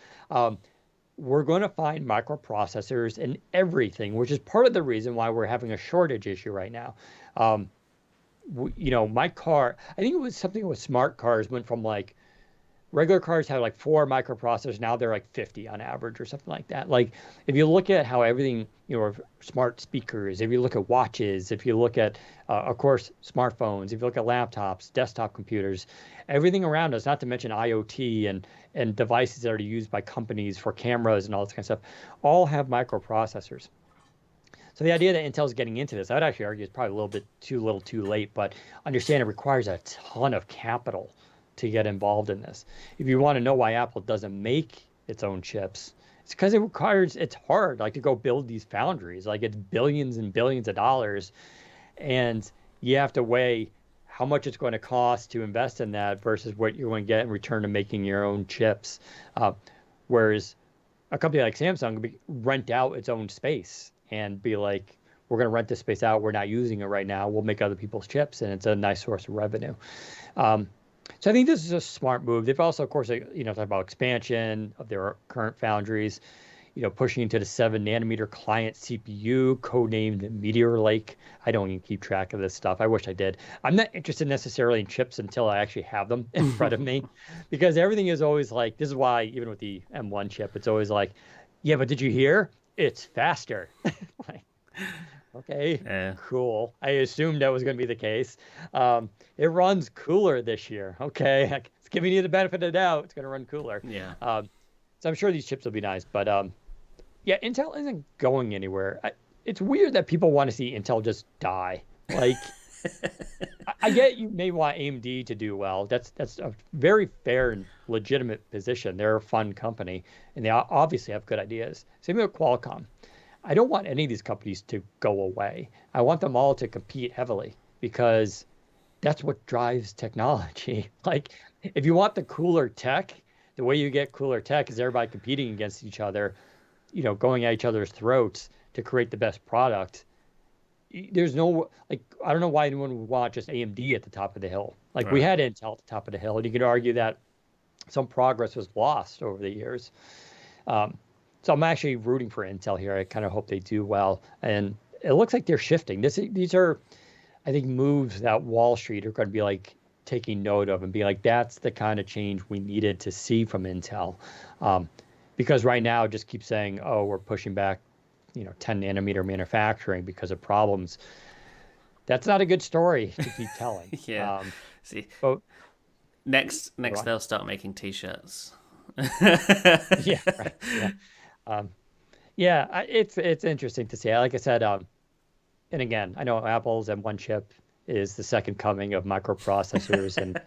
We're going to find microprocessors in everything, which is part of the reason why we're having a shortage issue right now. My car, I think it was something with smart cars went from like regular cars had like 4 microprocessors. Now they're like 50 on average or something like that. Like if you look at how everything, smart speakers, if you look at watches, if you look at, of course, smartphones, if you look at laptops, desktop computers, everything around us, not to mention IoT and devices that are used by companies for cameras and all this kind of stuff, all have microprocessors. So the idea that Intel's getting into this, I would actually argue it's probably a little bit too late, but understand it requires a ton of capital to get involved in this. If you want to know why Apple doesn't make its own chips, it's because it's hard, like to go build these foundries. Like it's billions and billions of dollars. And you have to weigh how much it's going to cost to invest in that versus what you're going to get in return to making your own chips. Whereas a company like Samsung could rent out its own space and be like, we're going to rent this space out. We're not using it right now. We'll make other people's chips. And it's a nice source of revenue. So I think this is a smart move. They've also, of course, talked about expansion of their current foundries, pushing into the 7-nanometer client CPU, codenamed Meteor Lake. I don't even keep track of this stuff. I wish I did. I'm not interested necessarily in chips until I actually have them in front of me, because everything is always like, this is why even with the M1 chip, it's always like, yeah, but did you hear? It's faster. Like, okay, cool. I assumed that was going to be the case. It runs cooler this year. Okay, it's giving you the benefit of the doubt. It's going to run cooler. Yeah. So I'm sure these chips will be nice. But yeah, Intel isn't going anywhere. It's weird that people want to see Intel just die. Like, I get you may want AMD to do well. That's a very fair and legitimate position. They're a fun company, and they obviously have good ideas. Same with Qualcomm. I don't want any of these companies to go away. I want them all to compete heavily because that's what drives technology. Like, if you want the cooler tech, the way you get cooler tech is everybody competing against each other, going at each other's throats to create the best product. There's no, like, I don't know why anyone would want just AMD at the top of the hill. Like, right. We had Intel at the top of the hill, and you could argue that some progress was lost over the years. So I'm actually rooting for Intel here. I kind of hope they do well. And it looks like they're shifting. These are, I think, moves that Wall Street are going to be like taking note of and be like, that's the kind of change we needed to see from Intel. Because right now it just keeps saying, oh, we're pushing back, 10-nanometer manufacturing because of problems. That's not a good story to keep telling. Yeah. See, but next they'll start making T-shirts. Yeah, right. Yeah. It's interesting to see. Like I said, and again, I know Apple's M1 chip is the second coming of microprocessors, and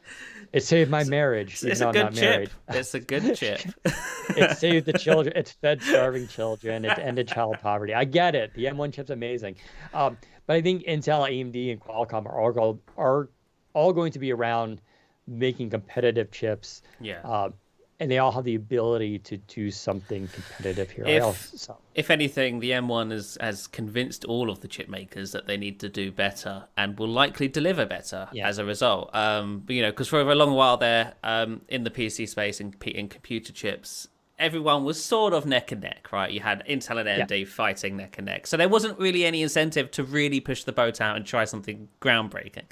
it saved my marriage. It's a good chip. It's a good chip. It saved the children. It's fed starving children. It ended child poverty. I get it. The M1 chip's amazing. But I think Intel, AMD, and Qualcomm are all going to be around making competitive chips. Yeah. and they all have the ability to do something competitive here. If anything, the M1 has convinced all of the chip makers that they need to do better and will likely deliver better as a result. Because for a long while there, in the PC space and in computer chips, everyone was sort of neck and neck, right? You had Intel and AMD fighting neck and neck. So there wasn't really any incentive to really push the boat out and try something groundbreaking.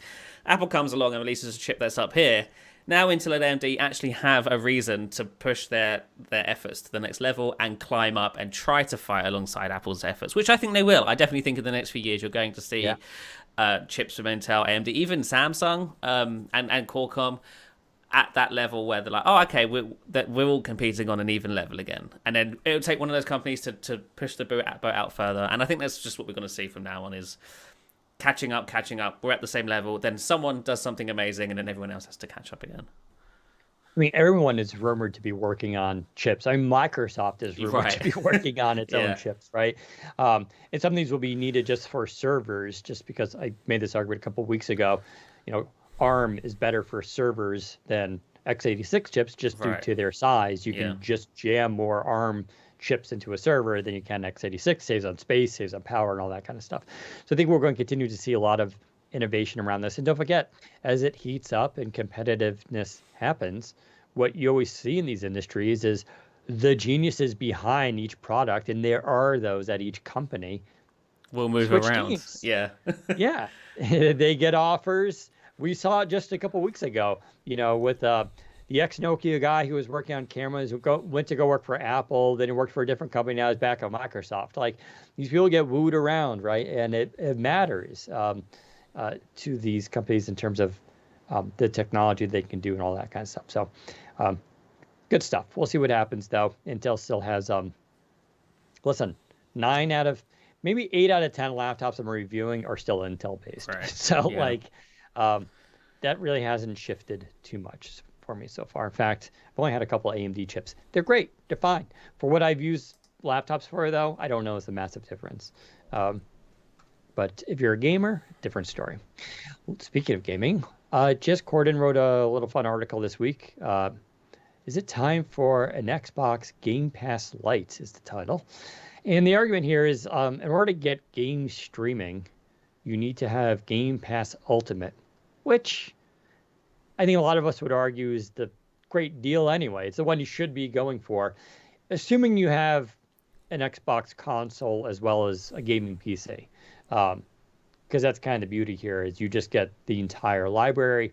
Apple comes along and releases a chip that's up here. Now Intel and AMD actually have a reason to push their efforts to the next level and climb up and try to fight alongside Apple's efforts, which I think they will. I definitely think in the next few years you're going to see chips from Intel, AMD, even Samsung and Qualcomm at that level where they're like, oh, okay, we're all competing on an even level again. And then it'll take one of those companies to push the boat out further. And I think that's just what we're going to see from now on is catching up. We're at the same level. Then someone does something amazing and then everyone else has to catch up again. I mean, everyone is rumored to be working on chips. I mean, Microsoft is rumored to be working on its own chips, right? And some of these will be needed just for servers, just because I made this argument a couple of weeks ago. ARM is better for servers than x86 chips just due to their size. You can just jam more ARM chips into a server than you can x86, saves on space, saves on power, and all that kind of stuff. So I think we're going to continue to see a lot of innovation around this. And don't forget, as it heats up and competitiveness happens, what you always see in these industries is the geniuses behind each product, and there are those at each company, will move around. Teams. Yeah. They get offers. We saw it just a couple of weeks ago, with the ex-Nokia guy who was working on cameras, who went to go work for Apple, then he worked for a different company, now he's back at Microsoft. Like, these people get wooed around, right? And it matters to these companies in terms of the technology they can do and all that kind of stuff. So good stuff. We'll see what happens, though. Intel still has, 8 out of 10 laptops I'm reviewing are still Intel-based. Right. So, that really hasn't shifted too much for me so far. In fact, I've only had a couple of AMD chips. They're great. They're fine. For what I've used laptops for, though, I don't know it's a massive difference. But if you're a gamer, different story. Speaking of gaming, Jess Corden wrote a little fun article this week. Is it time for an Xbox Game Pass Lite is the title. And the argument here is in order to get game streaming, you need to have Game Pass Ultimate, which I think a lot of us would argue is the great deal anyway. It's the one you should be going for, assuming you have an Xbox console as well as a gaming PC. Because that's kind of the beauty here is you just get the entire library.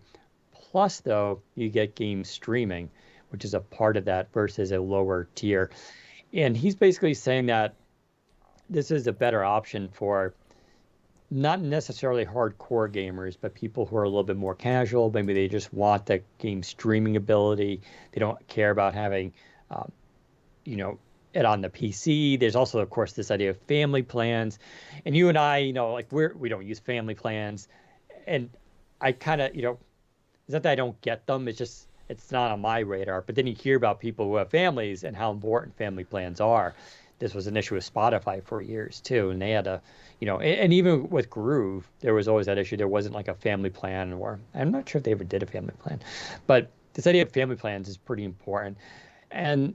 Plus, though, you get game streaming, which is a part of that versus a lower tier. And he's basically saying that this is a better option for not necessarily hardcore gamers, but people who are a little bit more casual. Maybe they just want the game streaming ability. They don't care about having, it on the PC. There's also, of course, this idea of family plans. And you and I, we don't use family plans. And I kind of, it's not that I don't get them. It's just, it's not on my radar. But then you hear about people who have families and how important family plans are. This was an issue with Spotify for years, too. And they had a, and even with Groove, there was always that issue. There wasn't like a family plan, or I'm not sure if they ever did a family plan. But this idea of family plans is pretty important. And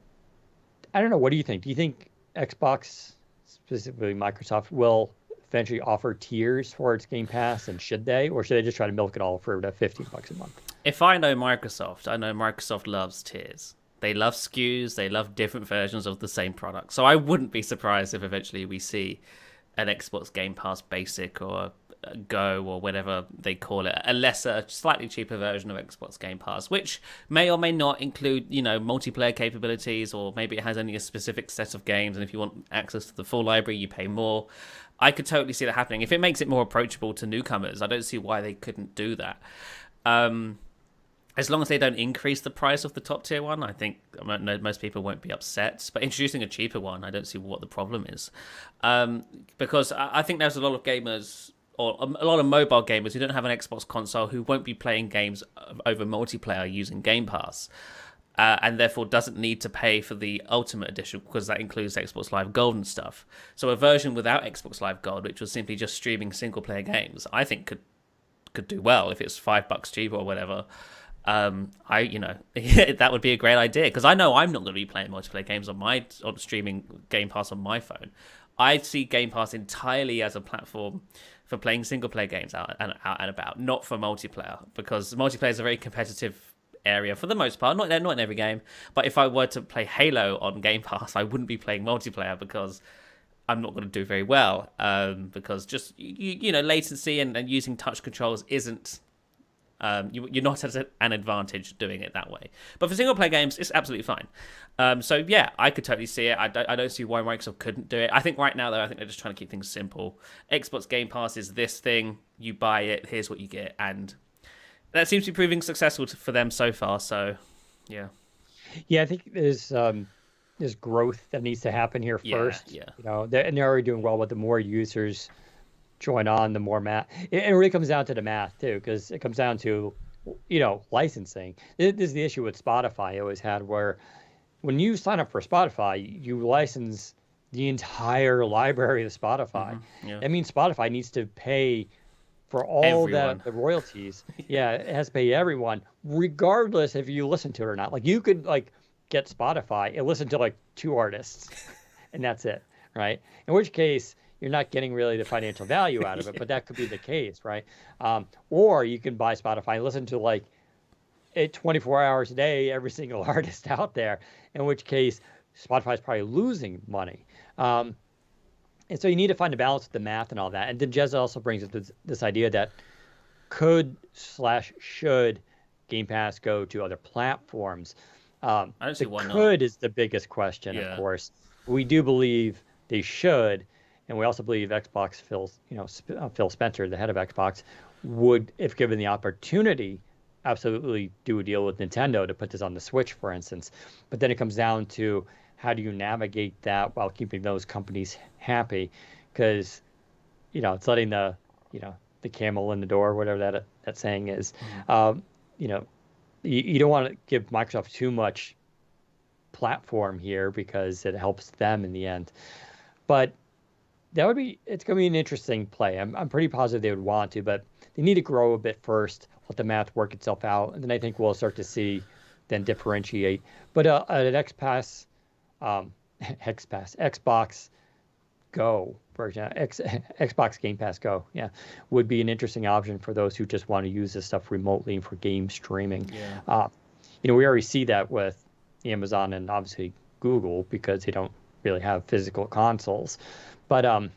I don't know. What do you think? Do you think Xbox, specifically Microsoft, will eventually offer tiers for its Game Pass? And should they? Or should they just try to milk it all for $15 a month? If I know Microsoft loves tiers. They love SKUs. They love different versions of the same product. So I wouldn't be surprised if eventually we see an Xbox Game Pass Basic or Go or whatever they call it, a lesser, slightly cheaper version of Xbox Game Pass, which may or may not include, multiplayer capabilities, or maybe it has only a specific set of games, and if you want access to the full library, you pay more. I could totally see that happening. If it makes it more approachable to newcomers, I don't see why they couldn't do that. As long as they don't increase the price of the top tier one, I think most people won't be upset. But introducing a cheaper one, I don't see what the problem is. Because I think there's a lot of gamers, or a lot of mobile gamers who don't have an Xbox console, who won't be playing games over multiplayer using Game Pass. And therefore doesn't need to pay for the Ultimate Edition, because that includes Xbox Live Gold and stuff. So a version without Xbox Live Gold, which was simply just streaming single-player games, I think could do well if it's $5 cheaper or whatever. That would be a great idea because I know I'm not going to be playing multiplayer games on streaming Game Pass on my phone. I see Game Pass entirely as a platform for playing single player games out and about, not for multiplayer, because multiplayer is a very competitive area for the most part. Not in every game, but if I were to play Halo on Game Pass, I wouldn't be playing multiplayer because I'm not going to do very well. Because just latency and using touch controls isn't. You're not at an advantage doing it that way. But for single player games, it's absolutely fine. So yeah, I could totally see it. I don't see why Microsoft couldn't do it. I think right now, though, I think they're just trying to keep things simple. Xbox Game Pass is this thing. You buy it, here's what you get. And that seems to be proving successful for them so far. So yeah. Yeah, I think there's growth that needs to happen here first. Yeah. And they're already doing well, but the more users join on, the more math. It really comes down to the math too, because it comes down to, licensing. This is the issue with Spotify I always had, where when you sign up for Spotify, you license the entire library of Spotify. Mm-hmm. Yeah. That means Spotify needs to pay for all the royalties. Yeah, it has to pay everyone, regardless if you listen to it or not. Like you could get Spotify and listen to 2 artists, and that's it, right? In which case, you're not getting really the financial value out of it, but that could be the case, right? Or you can buy Spotify and listen to 24 hours a day, every single artist out there, in which case Spotify is probably losing money. And so you need to find a balance with the math and all that. And then Jez also brings up this idea that should Game Pass go to other platforms? I don't see why not. Could is the biggest question, of course. We do believe they should. And we also believe Xbox, Phil Spencer, the head of Xbox, would, if given the opportunity, absolutely do a deal with Nintendo to put this on the Switch, for instance. But then it comes down to how do you navigate that while keeping those companies happy? Because, it's letting the camel in the door, whatever that saying is. Mm-hmm. You don't want to give Microsoft too much platform here because it helps them in the end. But it's going to be an interesting play. I'm pretty positive they would want to, but they need to grow a bit first, let the math work itself out, and then I think we'll start to see then differentiate. But an Xbox Go version, Xbox Game Pass Go, would be an interesting option for those who just want to use this stuff remotely for game streaming. Yeah. We already see that with Amazon and obviously Google because they don't really have physical consoles. But I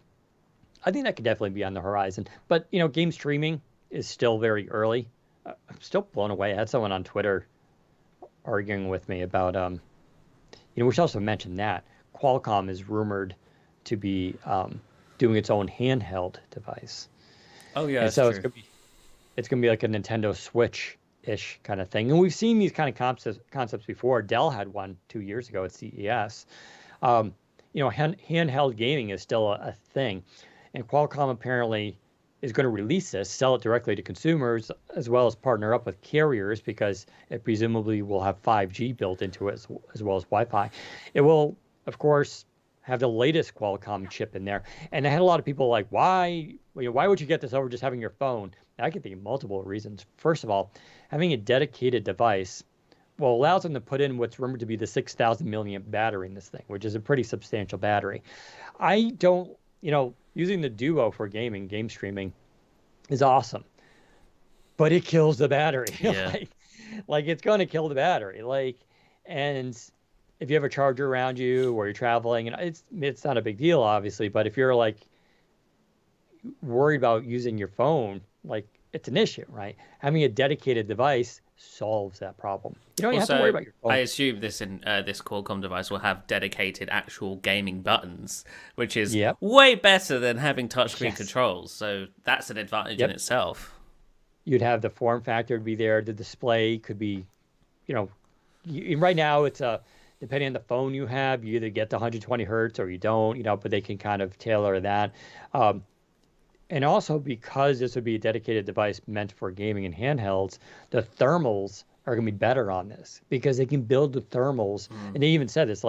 think that could definitely be on the horizon. But, game streaming is still very early. I'm still blown away. I had someone on Twitter arguing with me about, we should also mention that Qualcomm is rumored to be doing its own handheld device. Oh, yeah, and so it's gonna be like a Nintendo Switch-ish kind of thing. And we've seen these kind of concepts before. Dell had one 2 years ago at CES. Handheld gaming is still a thing. And Qualcomm apparently is going to release this, sell it directly to consumers, as well as partner up with carriers because it presumably will have 5G built into it as well as Wi-Fi. It will, of course, have the latest Qualcomm chip in there. And I had a lot of people like, why would you get this over just having your phone? And I can think of multiple reasons. First of all, having a dedicated device allows them to put in what's rumored to be the 6,000 milliamp battery in this thing, which is a pretty substantial battery. I don't, using the Duo for game streaming is awesome, but it kills the battery. Yeah. It's going to kill the battery. And if you have a charger around you or you're traveling, and it's not a big deal, obviously, but if you're worried about using your phone, it's an issue, right? Having a dedicated device solves that problem. You don't have to worry about your phone. I assume this Qualcomm device will have dedicated actual gaming buttons, which is way better than having touchscreen controls. So that's an advantage in itself. You'd have the form factor be there. The display could be, right now it's depending on the phone you have, you either get the 120 hertz or you don't, but they can kind of tailor that. And also because this would be a dedicated device meant for gaming and handhelds, the thermals are going to be better on this because they can build the thermals. And they even said it's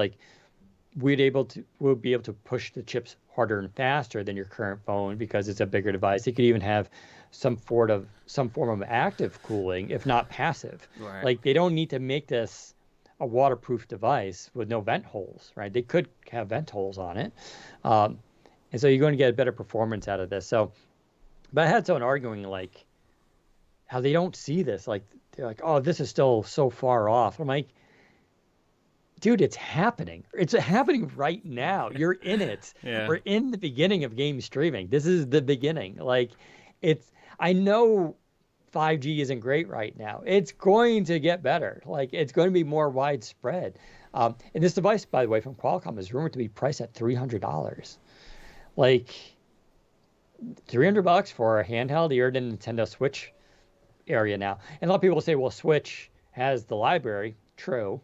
we'll be able to push the chips harder and faster than your current phone because it's a bigger device. It could even have some form of active cooling, if not passive. Right. Like they don't need to make this a waterproof device with no vent holes, right? They could have vent holes on it, and so you're going to get a better performance out of this. So, but I had someone arguing like how they don't see this, like they're like, oh, this is still so far off. I'm like, dude, it's happening. It's happening right now. You're in it. Yeah. We're in the beginning of game streaming. This is the beginning. Like, I know 5G isn't great right now. It's going to get better. Like, it's going to be more widespread. And this device, by the way, from Qualcomm is rumored to be priced at $300. Like, $300 for a handheld. You're in the Nintendo Switch area now. And a lot of people say, well, Switch has the library. True.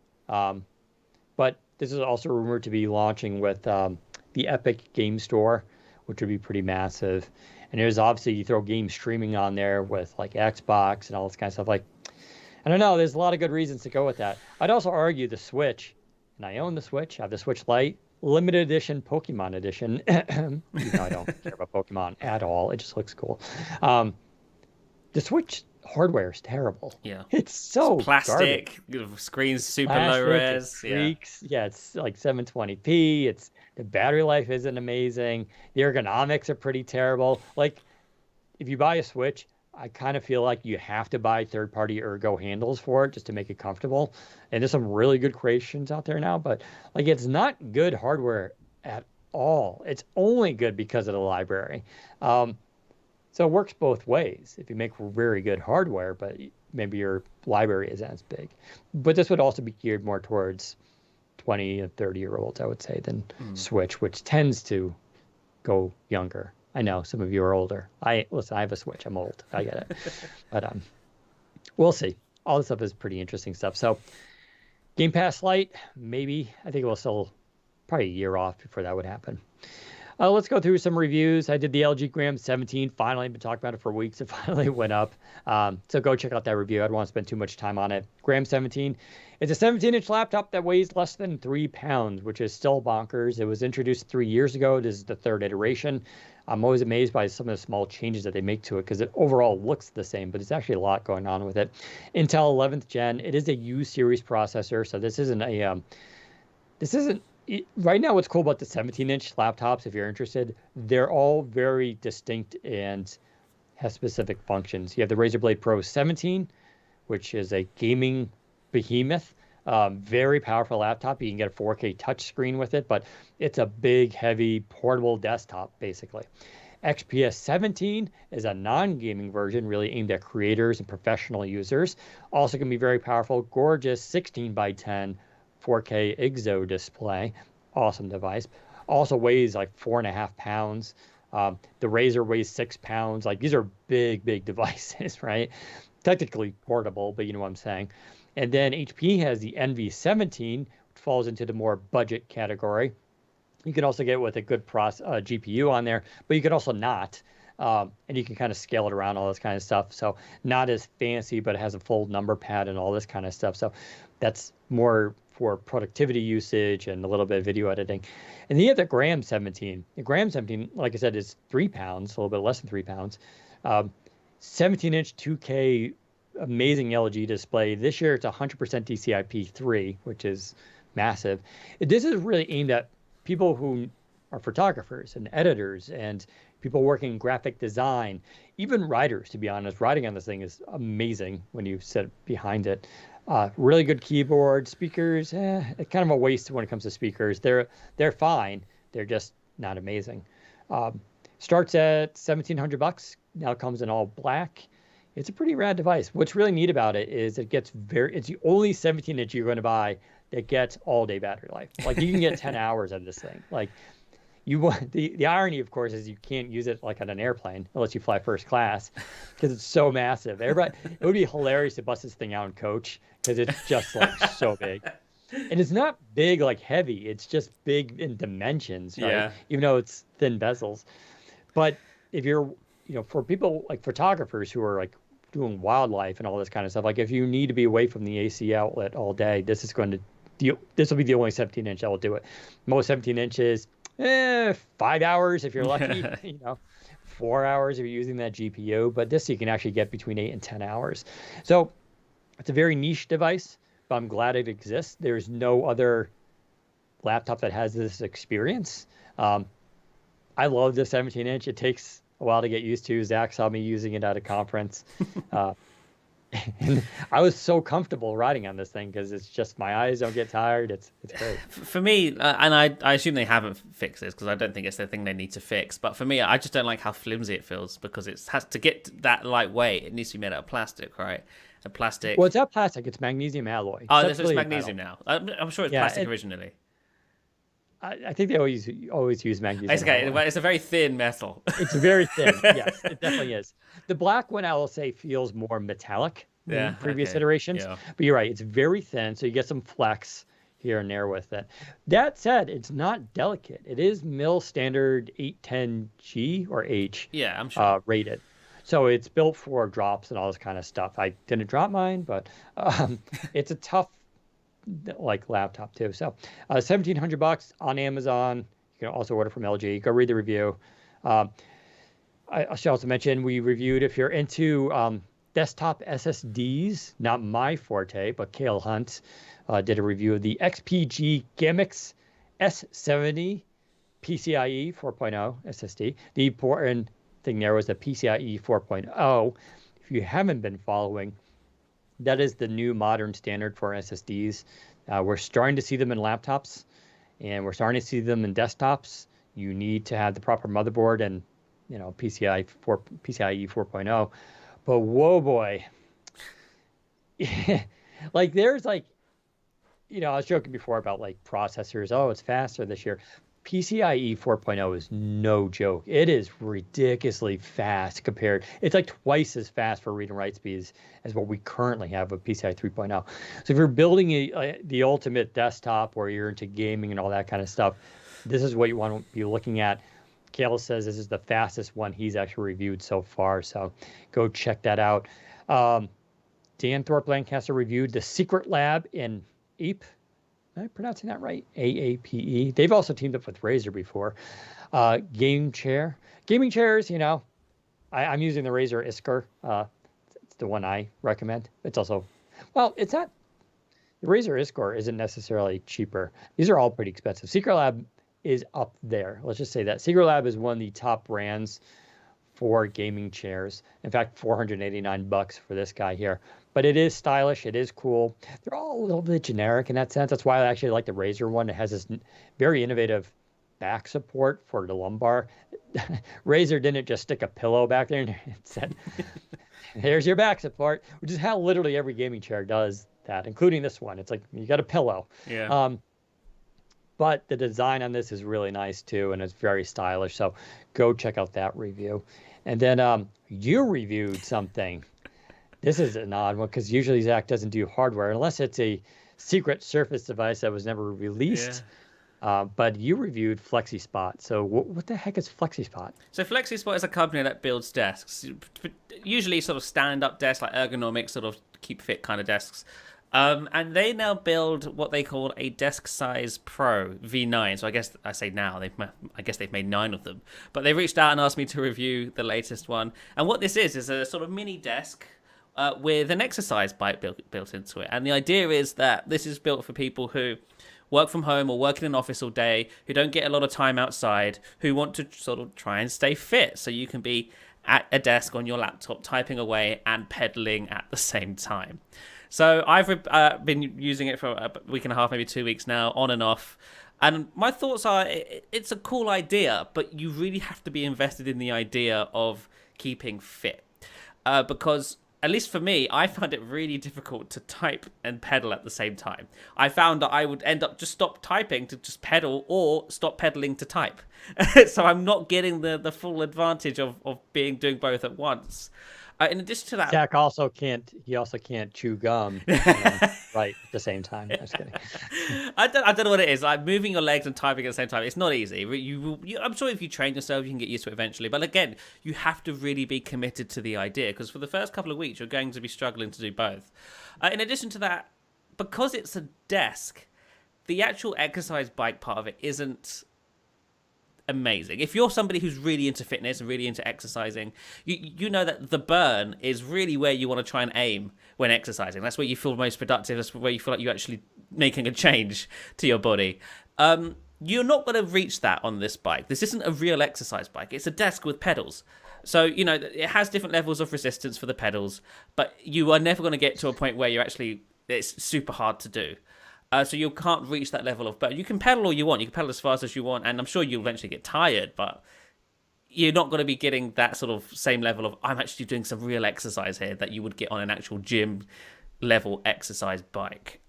But this is also rumored to be launching with the Epic Game Store, which would be pretty massive. And there's obviously, you throw game streaming on there with like Xbox and all this kind of stuff. Like, I don't know, there's a lot of good reasons to go with that. I'd also argue the Switch, and I own the Switch, I have the Switch Lite, limited edition, Pokemon edition. Even though I don't care about Pokemon at all, it just looks cool. The Switch hardware is terrible. Yeah. It's so it's plastic, garbage. screen's super Plastic, low res. it creaks. Yeah, it's like 720p. The battery life isn't amazing. The ergonomics are pretty terrible. Like, if you buy a Switch, I kind of feel like you have to buy third-party ergo handles for it just to make it comfortable. And there's some really good creations out there now, but like it's not good hardware at all. It's only good because of the library. So it works both ways. If you make very good hardware, but maybe your library isn't as big. But this would also be geared more towards 20 and 30-year-olds, I would say, than Switch, which tends to go younger. I know some of you are older. Listen, I have a Switch. I'm old. I get it. But we'll see. All this stuff is pretty interesting stuff. So Game Pass Lite, maybe. I think it will still probably a year off before that would happen. Let's go through some reviews. I did the LG Gram 17. Finally, I've been talking about it for weeks. It finally went up. So go check out that review. I don't want to spend too much time on it. Gram 17. It's a 17-inch laptop that weighs less than 3 pounds, which is still bonkers. It was introduced 3 years ago. This is the third iteration. I'm always amazed by some of the small changes that they make to it because it overall looks the same, but it's actually a lot going on with it. Intel 11th Gen. It is a U series processor, so this isn't right now. What's cool about the 17-inch laptops, if you're interested, they're all very distinct and have specific functions. You have the Razer Blade Pro 17, which is a gaming behemoth. Very powerful laptop. You can get a 4K touchscreen with it, but it's a big, heavy, portable desktop, basically. XPS 17 is a non-gaming version, really aimed at creators and professional users. Also can be very powerful, gorgeous 16 by 10 4K IGZO display. Awesome device. Also weighs like 4.5 pounds. The Razer weighs 6 pounds. Like, these are big, big devices, right? Technically portable, but you know what I'm saying. And then HP has the NV17, which falls into the more budget category. You can also get it with a good GPU on there, but you can also not. And you can kind of scale it around, all this kind of stuff. So not as fancy, but it has a full number pad and all this kind of stuff. So that's more for productivity usage and a little bit of video editing. And then you have the Gram 17. The Gram 17, like I said, is 3 pounds, a little bit less than 3 pounds. 17-inch 2K amazing LG display. This year it's 100% DCI-P3, which is massive. This is really aimed at people who are photographers and editors and people working in graphic design, even writers, to be honest. Writing on this thing is amazing when you sit behind it. Really good keyboard. Speakers, kind of a waste when it comes to speakers. They're fine. They're just not amazing. Starts at $1,700. Now it comes in all black. It's a pretty rad device. What's really neat about it is it's the only 17-inch you're going to buy that gets all-day battery life. Like, you can get 10 hours out of this thing. Like, you want the irony, of course, is you can't use it like on an airplane unless you fly first class because it's so massive. Everybody, it would be hilarious to bust this thing out in coach because it's just like so big. And it's not big, like heavy. It's just big in dimensions, right? Yeah. Even though it's thin bezels. But if you're, for people like photographers who are like doing wildlife and all this kind of stuff, like if you need to be away from the AC outlet all day, this is going to this will be the only 17-inch that will do it. Most 17 inches, 5 hours if you're lucky, 4 hours if you're using that GPU. But this you can actually get between 8 and 10 hours. So it's a very niche device, but I'm glad it exists. There's no other laptop that has this experience. I love the 17-inch. It takes a while to get used to. Zach saw me using it at a conference. And I was so comfortable riding on this thing because it's just my eyes don't get tired. It's great. For me, and I assume they haven't fixed this because I don't think it's the thing they need to fix. But for me, I just don't like how flimsy it feels because it has to get that lightweight. It needs to be made out of plastic, right? And plastic. Well, it's not plastic. It's magnesium alloy. Oh, this is magnesium now. I'm sure it's plastic originally. I think they always use magnesium. It's okay. It's a very thin metal. It's very thin. Yes, it definitely is. The black one, I will say, feels more metallic than previous iterations. Yeah. But you're right. It's very thin, so you get some flex here and there with it. That said, it's not delicate. It is mil standard 810G or H. Yeah, I'm sure. Rated. So it's built for drops and all this kind of stuff. I didn't drop mine, but it's a tough laptop too. So $1,700 on Amazon. You can also order from LG. Go read the review. I should also mention we reviewed, if you're into desktop SSDs, not my forte, but Cale Hunt did a review of the XPG Gamix S70 PCIe 4.0 SSD. The important thing there was the PCIe 4.0. If you haven't been following, that is the new modern standard for SSDs. We're starting to see them in laptops, and we're starting to see them in desktops. You need to have the proper motherboard and PCIe 4.0. But whoa, boy, there's I was joking before about processors. Oh, it's faster this year. PCIe 4.0 is no joke. It is ridiculously fast compared. It's like twice as fast for read and write speeds as what we currently have with PCIe 3.0. So if you're building the ultimate desktop where you're into gaming and all that kind of stuff, this is what you want to be looking at. Cale says this is the fastest one he's actually reviewed so far. So go check that out. Dan Thorpe Lancaster reviewed the Secret Lab in APE. Am I pronouncing that right? AAPE. They've also teamed up with Razer before. Gaming chairs, I'm using the Razer Isker. It's the one I recommend. It's also, it's not, the Razer Isker isn't necessarily cheaper. These are all pretty expensive. Secret Lab is up there. Let's just say that. Secret Lab is one of the top brands for gaming chairs. In fact, $489 for this guy here. But it is stylish. It is cool. They're all a little bit generic in that sense. That's why I actually like the Razer one. It has this very innovative back support for the lumbar. Razer didn't just stick a pillow back there and said, here's your back support, which is how literally every gaming chair does that, including this one. It's like you got a pillow. Yeah. But the design on this is really nice too, and it's very stylish. So go check out that review. And then you reviewed something. This is an odd one because usually Zach doesn't do hardware unless it's a secret Surface device that was never released. Yeah. But you reviewed FlexiSpot. So what the heck is FlexiSpot? So FlexiSpot is a company that builds desks, usually sort of stand-up desks, like ergonomic, sort of keep fit kind of desks. And they now build what they call a Desk Size Pro V9. So I guess I say now, I guess they've made 9 of them. But they reached out and asked me to review the latest one. And what this is a sort of mini desk with an exercise bike built into it. And the idea is that this is built for people who work from home or work in an office all day, who don't get a lot of time outside, who want to sort of try and stay fit. So you can be at a desk on your laptop typing away and pedaling at the same time. So I've been using it for a week and a half, maybe 2 weeks now, on and off. And my thoughts are, it's a cool idea, but you really have to be invested in the idea of keeping fit. Because, at least for me, I found it really difficult to type and pedal at the same time. I found that I would end up just stop typing to just pedal or stop pedaling to type. So I'm not getting the full advantage of doing both at once. In addition to that, Zach also can't chew gum right at the same time. I'm just kidding. I don't know what it is. Like moving your legs and typing at the same time, it's not easy. I'm sure if you train yourself, you can get used to it eventually. But again, you have to really be committed to the idea because for the first couple of weeks, you're going to be struggling to do both. In addition to that, because it's a desk, the actual exercise bike part of it isn't amazing. If you're somebody who's really into fitness and really into exercising, you know that the burn is really where you want to try and aim when exercising. That's where you feel most productive. That's where you feel like you're actually making a change to your body. You're not going to reach that on this bike. This isn't a real exercise bike. It's a desk with pedals. So, you know, it has different levels of resistance for the pedals, but you are never going to get to a point where it's super hard to do. So you can't reach that level of, but you can pedal all you want. You can pedal as fast as you want, and I'm sure you'll eventually get tired, but you're not going to be getting that sort of same level of, I'm actually doing some real exercise here that you would get on an actual gym level exercise bike.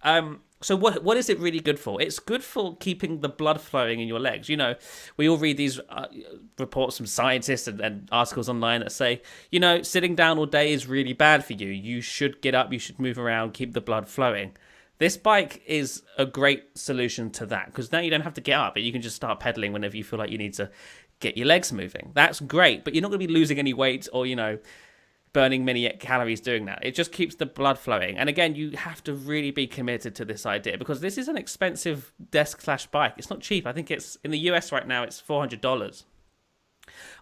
So what is it really good for? It's good for keeping the blood flowing in your legs. You know, we all read these reports from scientists and articles online that say, you know, sitting down all day is really bad for you. You should get up, you should move around, keep the blood flowing. This bike is a great solution to that, because now you don't have to get up, but you can just start pedaling whenever you feel like you need to get your legs moving. That's great, but you're not going to be losing any weight or, you know, burning many calories doing that. It just keeps the blood flowing. And again, you have to really be committed to this idea, because this is an expensive desk/bike. It's not cheap. I think it's in the US right now, it's $400.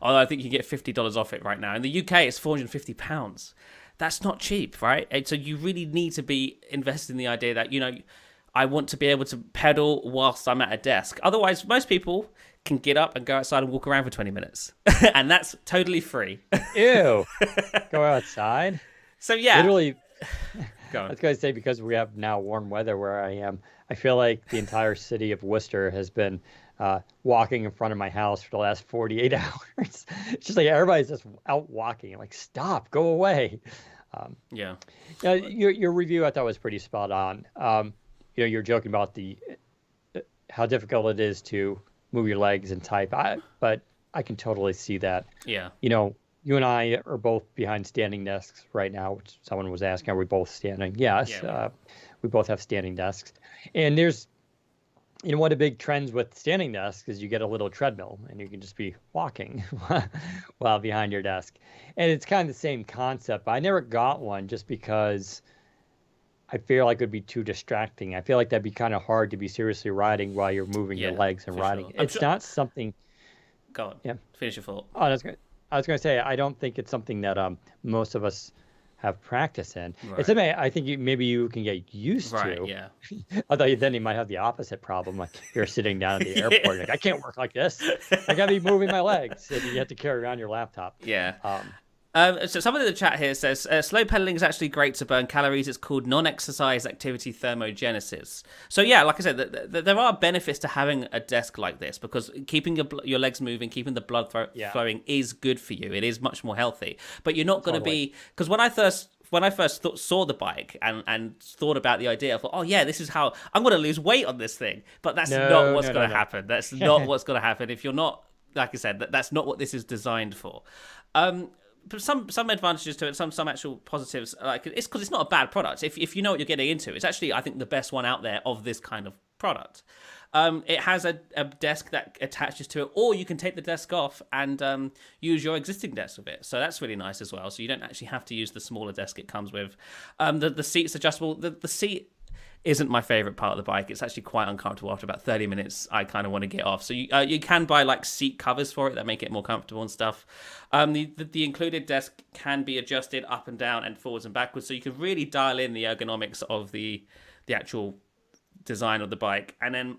Although I think you get $50 off it right now. In the UK, it's £450. That's not cheap, right? And so you really need to be invested in the idea that, you know, I want to be able to pedal whilst I'm at a desk. Otherwise, most people can get up and go outside and walk around for 20 minutes. And that's totally free. Ew. Go outside? So, yeah. Literally, Go on. I was going to say, because we have now warm weather where I am, I feel like the entire city of Worcester has been walking in front of my house for the last 48 hours. It's just like everybody's just out walking. I'm like, stop, go away. Yeah. Your review I thought was pretty spot on. You know, you're joking about how difficult it is to move your legs and type, but I can totally see that. Yeah. You know, you and I are both behind standing desks right now, which someone was asking, are we both standing? Yes, Yeah. We both have standing desks. And there's, you know, one of the big trends with standing desks is you get a little treadmill and you can just be walking while behind your desk. And it's kind of the same concept, but I never got one just because I feel like it would be too distracting. I feel like that'd be kind of hard to be seriously riding while you're moving your legs and riding. Sure. It's not something. Go on. Yeah. Finish your thought. Oh, that's great. I was going to say, I don't think it's something that most of us have practice in. Right. It's something I think maybe you can get used Right, to. yeah. Although then you might have the opposite problem, like you're sitting down at the airport, like I can't work like this. I got to be moving my legs, and you have to carry around your laptop. Yeah. So someone in the chat here says, slow pedaling is actually great to burn calories. It's called non-exercise activity thermogenesis. So yeah, like I said, there are benefits to having a desk like this, because keeping your legs moving, keeping the blood flowing is good for you. It is much more healthy. But you're not going to be, because when I first saw the bike and thought about the idea, I thought, oh yeah, this is how I'm going to lose weight on this thing. But that's not what's going to happen. That's not what's going to happen. If you're not, like I said, that's not what this is designed for. But some advantages to it, some actual positives. Like it's because it's not a bad product. If you know what you're getting into, it's actually, I think, the best one out there of this kind of product. It has a desk that attaches to it, or you can take the desk off and use your existing desk with it. So that's really nice as well. So you don't actually have to use the smaller desk it comes with. The seat's adjustable. The seat isn't my favorite part of the bike. It's actually quite uncomfortable. After about 30 minutes, I kind of want to get off. So you can buy like seat covers for it that make it more comfortable and stuff. The included desk can be adjusted up and down and forwards and backwards, so you can really dial in the ergonomics of the actual design of the bike. And then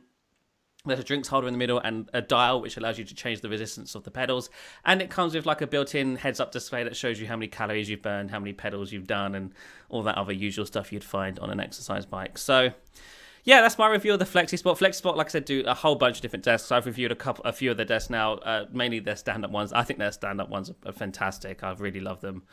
there's a drinks holder in the middle and a dial which allows you to change the resistance of the pedals. And it comes with like a built-in heads-up display that shows you how many calories you've burned, how many pedals you've done, and all that other usual stuff you'd find on an exercise bike. So yeah, that's my review of the FlexiSport. FlexiSport, like I said, do a whole bunch of different desks. I've reviewed a few of the desks now, mainly their stand-up ones. I think their stand-up ones are fantastic. I really love them.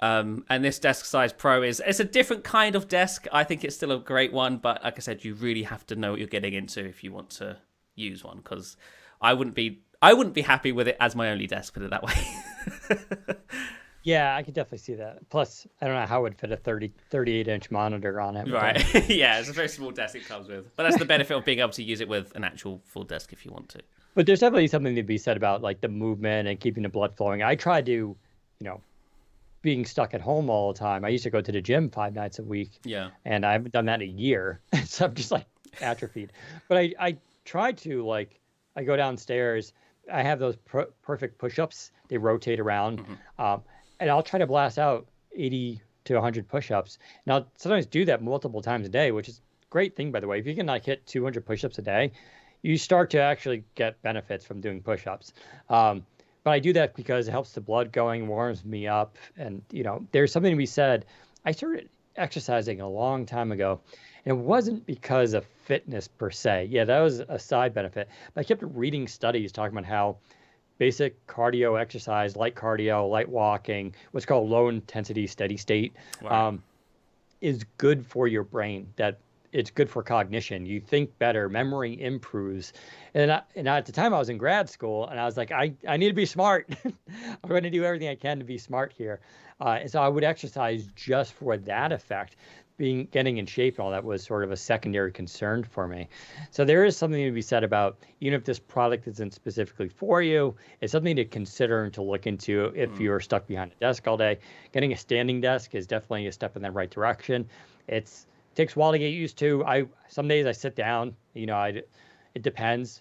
And this Desk Size Pro it's a different kind of desk. I think it's still a great one, but like I said, you really have to know what you're getting into if you want to use one, because I wouldn't be happy with it as my only desk, put it that way. Yeah, I could definitely see that. Plus, I don't know how it would fit a 38-inch monitor on it. Right. Yeah, it's a very small desk it comes with. But that's the benefit of being able to use it with an actual full desk if you want to. But there's definitely something to be said about like the movement and keeping the blood flowing. I try to, being stuck at home all the time. I used to go to the gym 5 nights a week. Yeah. And I haven't done that in a year. So I'm just like atrophied. But I try to, like, I go downstairs. I have those perfect push-ups. They rotate around, um, and I'll try to blast out 80 to 100 push-ups. And I'll sometimes do that multiple times a day, which is a great thing, by the way. If you can like hit 200 push-ups a day, you start to actually get benefits from doing push-ups. But I do that because it helps the blood going, warms me up, and there's something to be said. I started exercising a long time ago, and it wasn't because of fitness per se. Yeah, that was a side benefit. But I kept reading studies talking about how basic cardio exercise, light cardio, light walking, what's called low intensity steady state, Wow. is good for your brain. That it's good for cognition. You think better, memory improves. And at the time I was in grad school, and I was like, I need to be smart. I'm going to do everything I can to be smart here. And so I would exercise just for that effect. Getting in shape and all that was sort of a secondary concern for me. So there is something to be said about, even if this product isn't specifically for you, it's something to consider and to look into if you're stuck behind a desk all day. Getting a standing desk is definitely a step in the right direction. It takes a while to get used to. Some days I sit down, it depends.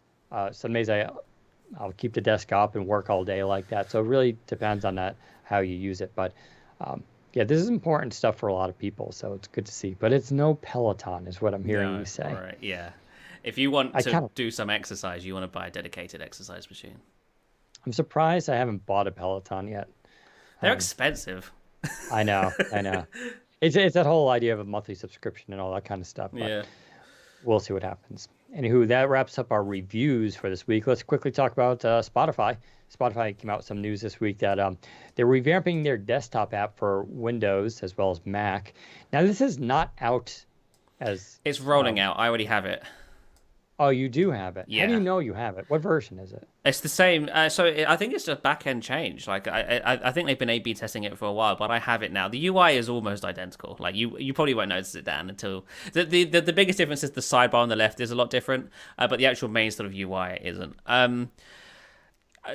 Some days I'll keep the desk up and work all day like that. So it really depends on that, how you use it. But yeah, this is important stuff for a lot of people, so it's good to see. But it's no Peloton, is what I'm hearing you say. All right, yeah. If you want to do some exercise, you want to buy a dedicated exercise machine. I'm surprised I haven't bought a Peloton yet. They're expensive. I know. It's that whole idea of a monthly subscription and all that kind of stuff. But Yeah. we'll see what happens. Anywho, that wraps up our reviews for this week. Let's quickly talk about Spotify. Spotify came out with some news this week that they're revamping their desktop app for Windows as well as Mac. Now, this is not out as... It's rolling out. I already have it. Oh, you do have it? Yeah. How do you know you have it? What version is it? It's the same. I think it's a back-end change. Like I think they've been A/B testing it for a while, but I have it now. The UI is almost identical. Like you probably won't notice it, Dan, until the biggest difference is the sidebar on the left is a lot different, but the actual main sort of UI isn't.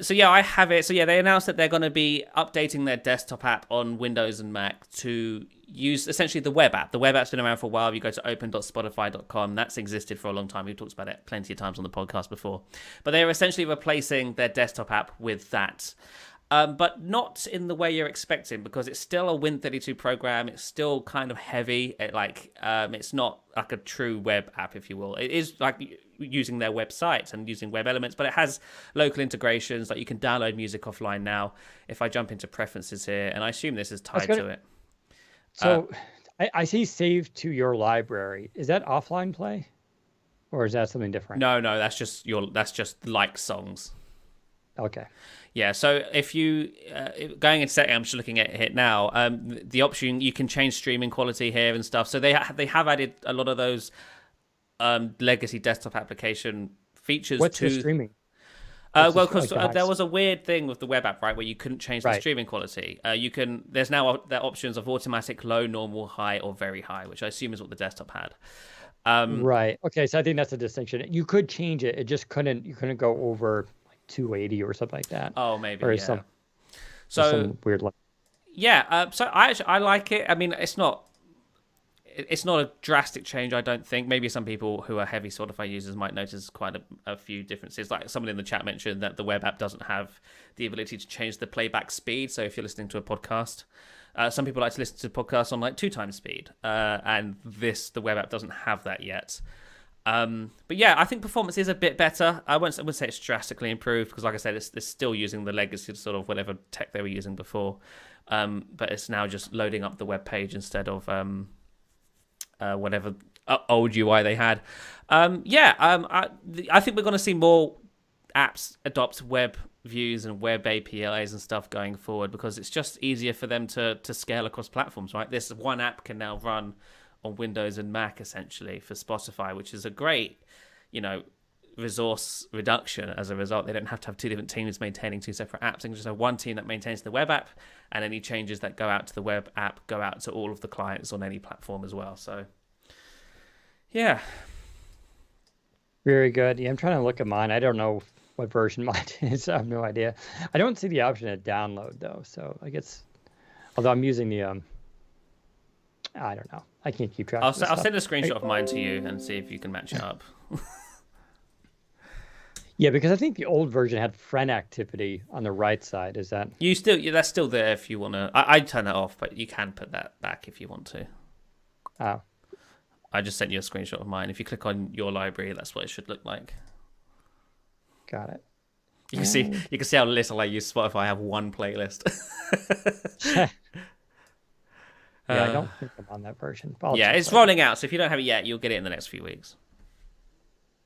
So yeah, I have it. So yeah, they announced that they're going to be updating their desktop app on Windows and Mac to use essentially the web app. The web app's been around for a while. You go to open.spotify.com. That's existed for a long time. We've talked about it plenty of times on the podcast before. But they're essentially replacing their desktop app with that. But not in the way you're expecting, because it's still a Win32 program. It's still kind of heavy. It's not like a true web app, if you will. It is like using their website and using web elements, but it has local integrations. Like you can download music offline now. If I jump into preferences here, and I assume this is tied to it. So I see save to your library. Is that offline play, or is that something different? No, that's just like songs. Okay. Yeah, so if you going into setting, I'm just looking at it now. The option, you can change streaming quality here and stuff. So they have added a lot of those legacy desktop application features. What's the streaming? Because there was a weird thing with the web app, right, where you couldn't change the streaming quality. There's now the options of automatic, low, normal, high, or very high, which I assume is what the desktop had. Right. Okay. So I think that's a distinction. You could change it. You couldn't go over 280 or something like that. Oh, maybe. Or yeah. some weird. Yeah. So I like it. I mean, it's not a drastic change, I don't think. Maybe some people who are heavy Spotify users might notice quite a few differences. Like someone in the chat mentioned that the web app doesn't have the ability to change the playback speed. So if you're listening to a podcast, some people like to listen to podcasts on like 2x speed, and the web app doesn't have that yet. But yeah, I think performance is a bit better. I wouldn't say it's drastically improved, because like I said, it's still using the legacy sort of whatever tech they were using before. But it's now just loading up the web page instead of whatever old UI they had. I think we're going to see more apps adopt web views and web APIs and stuff going forward, because it's just easier for them to scale across platforms, right? This one app can now run on Windows and Mac essentially for Spotify, which is a great, resource reduction as a result. They don't have to have two different teams maintaining two separate apps. They can just have one team that maintains the web app, and any changes that go out to the web app go out to all of the clients on any platform as well. So, yeah. Very good. Yeah, I'm trying to look at mine. I don't know what version mine is. I have no idea. I don't see the option to download though. So I guess, although I'm using the I don't know. I can't keep track I'll of this I'll stuff. send a screenshot of mine to you and see if you can match it up. Yeah, because I think the old version had friend activity on the right side. Is that? That's still there if you want to. I'd turn that off, but you can put that back if you want to. Oh, I just sent you a screenshot of mine. If you click on your library, that's what it should look like. got it. You can see how little I use Spotify. I have one playlist. Yeah, I don't think I'm on that version. Yeah, it's rolling out, so if you don't have it yet, you'll get it in the next few weeks.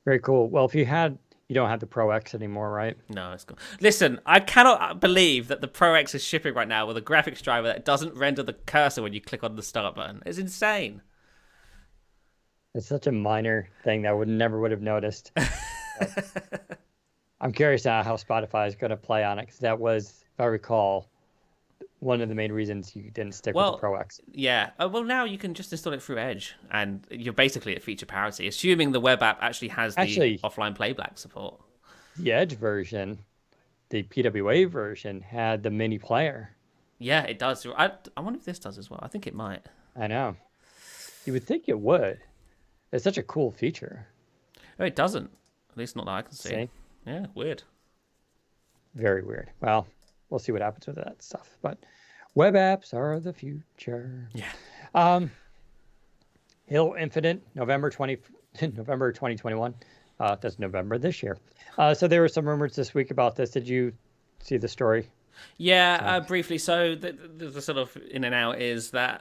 Very cool. Well, you don't have the Pro X anymore, right? No, it's cool. Listen, I cannot believe that the Pro X is shipping right now with a graphics driver that doesn't render the cursor when you click on the start button. It's insane. It's such a minor thing that I never would have noticed. I'm curious now how Spotify is going to play on it, because that was, if I recall, one of the main reasons you didn't stick with the Pro X. Yeah. Well, now you can just install it through Edge, and you're basically at feature parity, assuming the web app actually has the offline playback support. The Edge version, the PWA version, had the mini player. Yeah, it does. I wonder if this does as well. I think it might. I know. You would think it would. It's such a cool feature. Oh, it doesn't. At least not that I can see. Yeah, weird. Very weird. Well, we'll see what happens with that stuff. But web apps are the future. Yeah. Halo Infinite, November 2021. That's November this year. So there were some rumors this week about this. Did you see the story? Yeah, briefly. So the sort of in and out is that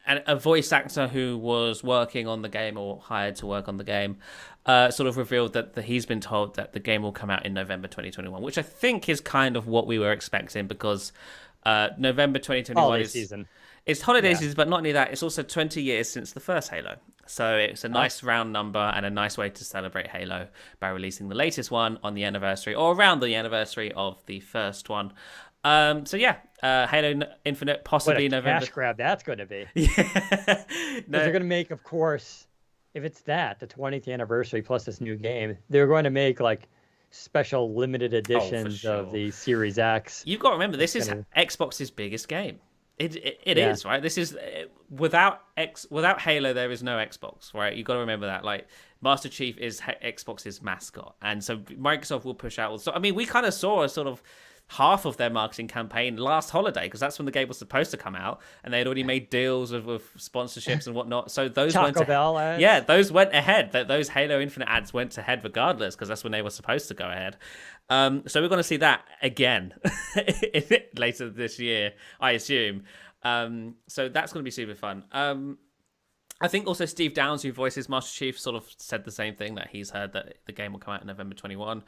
a voice actor who was working on the game or hired to work on the game sort of revealed that he's been told that the game will come out in November 2021, which I think is kind of what we were expecting, because November 2021 it's holiday season, but not only that, it's also 20 years since the first Halo. So it's a nice round number and a nice way to celebrate Halo by releasing the latest one on the anniversary or around the anniversary of the first one. So yeah, Halo Infinite, possibly what a November. Cash grab that's going to be. Yeah. No. They're going to make, of course, if it's the 20th anniversary plus this new game, they're going to make like special limited editions of the Series X. You've got to remember, this is Xbox's biggest game. It is, right? This is without Halo, there is no Xbox, right? You've got to remember that. Like, Master Chief is Xbox's mascot, and so Microsoft will push out. So I mean, we kind of saw a sort of half of their marketing campaign last holiday, because that's when the game was supposed to come out, and they had already made deals with sponsorships and whatnot. So those Taco Bell ads. Yeah, those went ahead. Those Halo Infinite ads went ahead regardless, because that's when they were supposed to go ahead. So we're going to see that again later this year, I assume. So that's going to be super fun. I think also Steve Downes, who voices Master Chief, sort of said the same thing, that he's heard that the game will come out in November 21.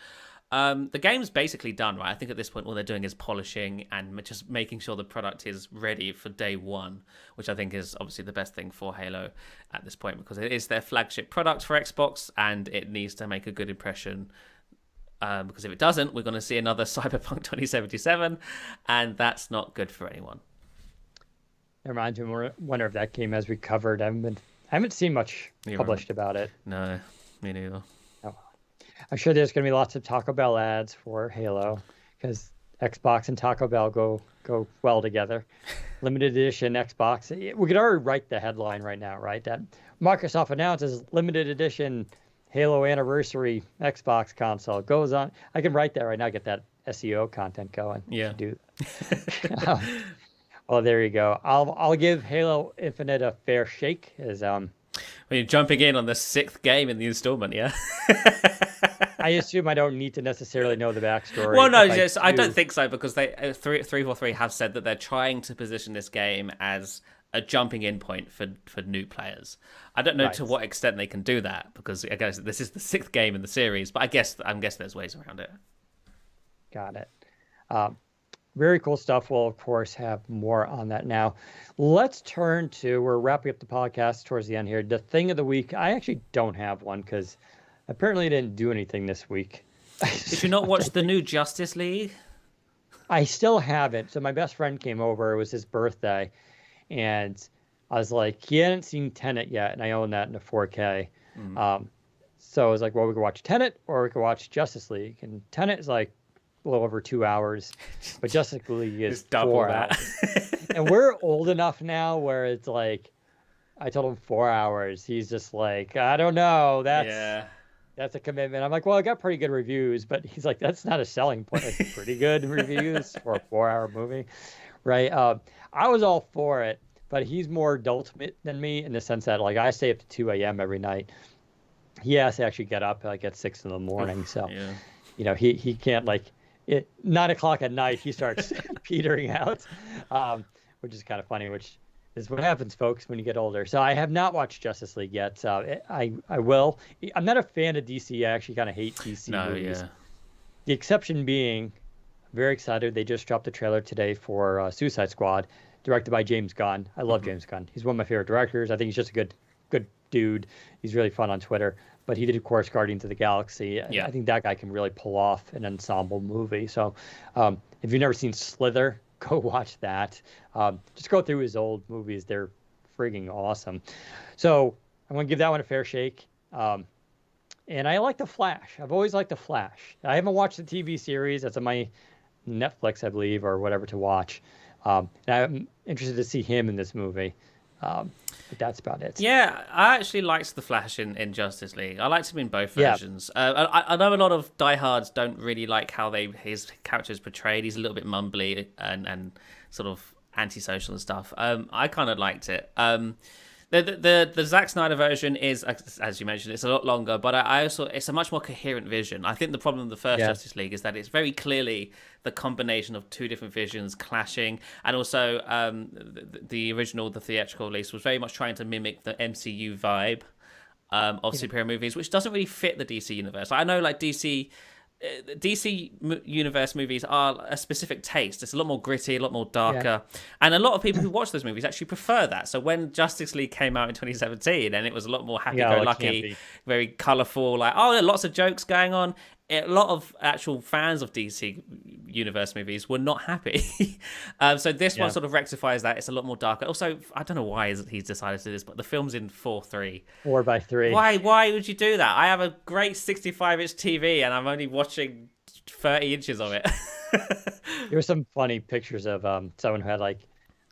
The game's basically done, right? I think at this point all they're doing is polishing and just making sure the product is ready for day one, which I think is obviously the best thing for Halo at this point, because it is their flagship product for Xbox and it needs to make a good impression. Because if it doesn't, we're going to see another Cyberpunk 2077, and that's not good for anyone. It reminds me, I wonder if that game has recovered. I haven't seen much published about it. No, me neither. Oh. I'm sure there's going to be lots of Taco Bell ads for Halo, because Xbox and Taco Bell go well together. Limited edition Xbox. We could already write the headline right now, right? That Microsoft announces limited edition Halo anniversary Xbox console. Goes on. I can write that right now. Get that SEO content going. Yeah. Do. Well, there you go. I'll give Halo Infinite a fair shake. As Well, you're jumping in on the 6th game in the installment, yeah. I assume I don't need to necessarily know the backstory. Well, no, I don't think so, because 343 have said that they're trying to position this game as a jumping in point for new players. I don't know to what extent they can do that, because I guess this is the 6th game in the series, but I'm guessing there's ways around it. Got it. Very cool stuff. We'll, of course, have more on that now. Let's turn to, we're wrapping up the podcast towards the end here. The thing of the week, I actually don't have one, because apparently I didn't do anything this week. Did you not watch the new Justice League? I still haven't. So my best friend came over. It was his birthday. And I was like, he hadn't seen Tenet yet, and I own that in a 4K. So I was like, well, we could watch Tenet or we could watch Justice League. And Tenet is like a little over 2 hours, but Justice League is double 4 that. hours. And we're old enough now where it's like, I told him 4 hours. He's just like, I don't know. Yeah. That's a commitment. I'm like, well, I got pretty good reviews, but he's like, that's not a selling point. Like pretty good reviews for a 4 hour movie, right? I was all for it, but he's more adult than me in the sense that like I stay up to 2 a.m. every night. He has to actually get up like at 6 in the morning. So, Yeah. he can't like 9 o'clock at night, he starts petering out, which is kind of funny, which is what happens, folks, when you get older. So I have not watched Justice League yet. I will. I'm not a fan of DC. I actually kind of hate DC No, movies. yeah. The exception being, I'm very excited. They just dropped the trailer today for Suicide Squad, directed by James Gunn. I love James Gunn. He's one of my favorite directors. I think he's just a good dude. He's really fun on Twitter. But he did, of course, Guardians of the Galaxy. Yeah. I think that guy can really pull off an ensemble movie. So if you've never seen Slither, go watch that. Just go through his old movies. They're frigging awesome. So I'm going to give that one a fair shake. And I like The Flash. I've always liked The Flash. I haven't watched the TV series. That's on my Netflix, I believe, or whatever to watch. And I'm interested to see him in this movie. But that's about it. Yeah, I actually liked the Flash in Justice League. I liked him in both versions. I know a lot of diehards don't really like how his character is portrayed. He's a little bit mumbly and sort of antisocial and stuff. I kind of liked it. The Zack Snyder version is, as you mentioned, it's a lot longer, but I also it's a much more coherent vision. I think the problem with the first Justice League is that it's very clearly the combination of two different visions clashing, and also the original, the theatrical release, was very much trying to mimic the MCU vibe of superhero movies, which doesn't really fit the DC universe. I know, like DC universe movies are a specific taste. It's a lot more gritty, a lot more darker, and a lot of people who watch those movies actually prefer that. So when Justice League came out in 2017, and it was a lot more happy-go-lucky, very colourful, like lots of jokes going on, a lot of actual fans of DC universe movies were not happy. So this one sort of rectifies that. It's a lot more darker. Also, I don't know why he's decided to do this, but the film's in 4:3. 4:3. Why would you do that? I have a great 65-inch TV and I'm only watching 30 inches of it. There were some funny pictures of someone who had like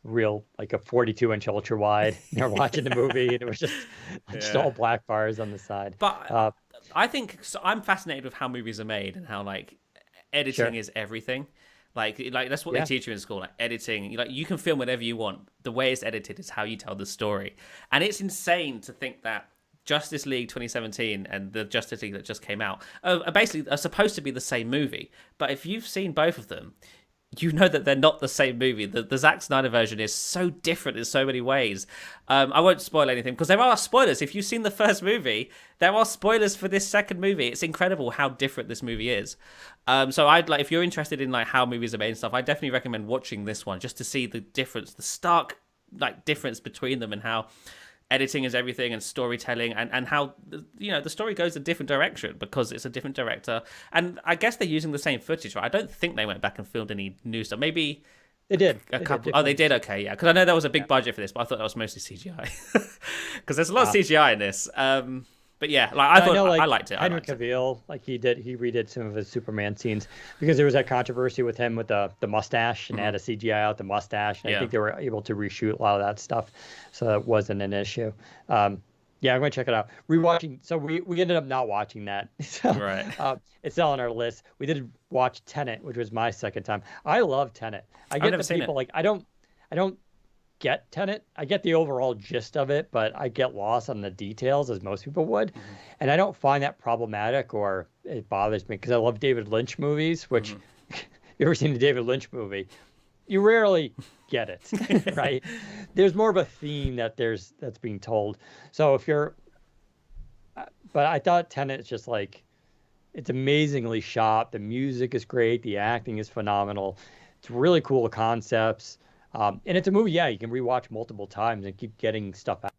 a 42-inch ultra wide. They're watching the movie and it was just all black bars on the side. But I think I'm fascinated with how movies are made and how like editing is everything. Like that's what they teach you in school. Like editing, you can film whatever you want. The way it's edited is how you tell the story, and it's insane to think that Justice League 2017 and the Justice League that just came out are supposed to be the same movie. But if you've seen both of them, you know that they're not the same movie. The Zack Snyder version is so different in so many ways. I won't spoil anything because there are spoilers. If you've seen the first movie, there are spoilers for this second movie. It's incredible how different this movie is. So if you're interested in like how movies are made and stuff, I definitely recommend watching this one just to see the difference, the stark difference between them, and how editing is everything, and storytelling, and how the story goes a different direction because it's a different director. And I guess they're using the same footage, right? I don't think they went back and filmed any new stuff. Maybe they did. They did. Okay, yeah, because I know there was a big budget for this, but I thought that was mostly CGI because there's a lot of CGI in this. But yeah, I liked it. Henry Cavill, he redid some of his Superman scenes because there was that controversy with him with the mustache, and they had to CGI out the mustache. And I think they were able to reshoot a lot of that stuff, so that wasn't an issue. I'm going to check it out. Rewatching, so we ended up not watching that. So, right. It's not on our list. We did watch Tenet, which was my second time. I love Tenet. I get the people I don't get Tenet. I get the overall gist of it, but I get lost on the details as most people would. And I don't find that problematic or it bothers me because I love David Lynch movies, which you ever seen a David Lynch movie? You rarely get it, right? There's more of a theme that's being told. So but I thought Tenet is just it's amazingly shot. The music is great. The acting is phenomenal. It's really cool concepts. And it's a movie, you can rewatch multiple times and keep getting stuff out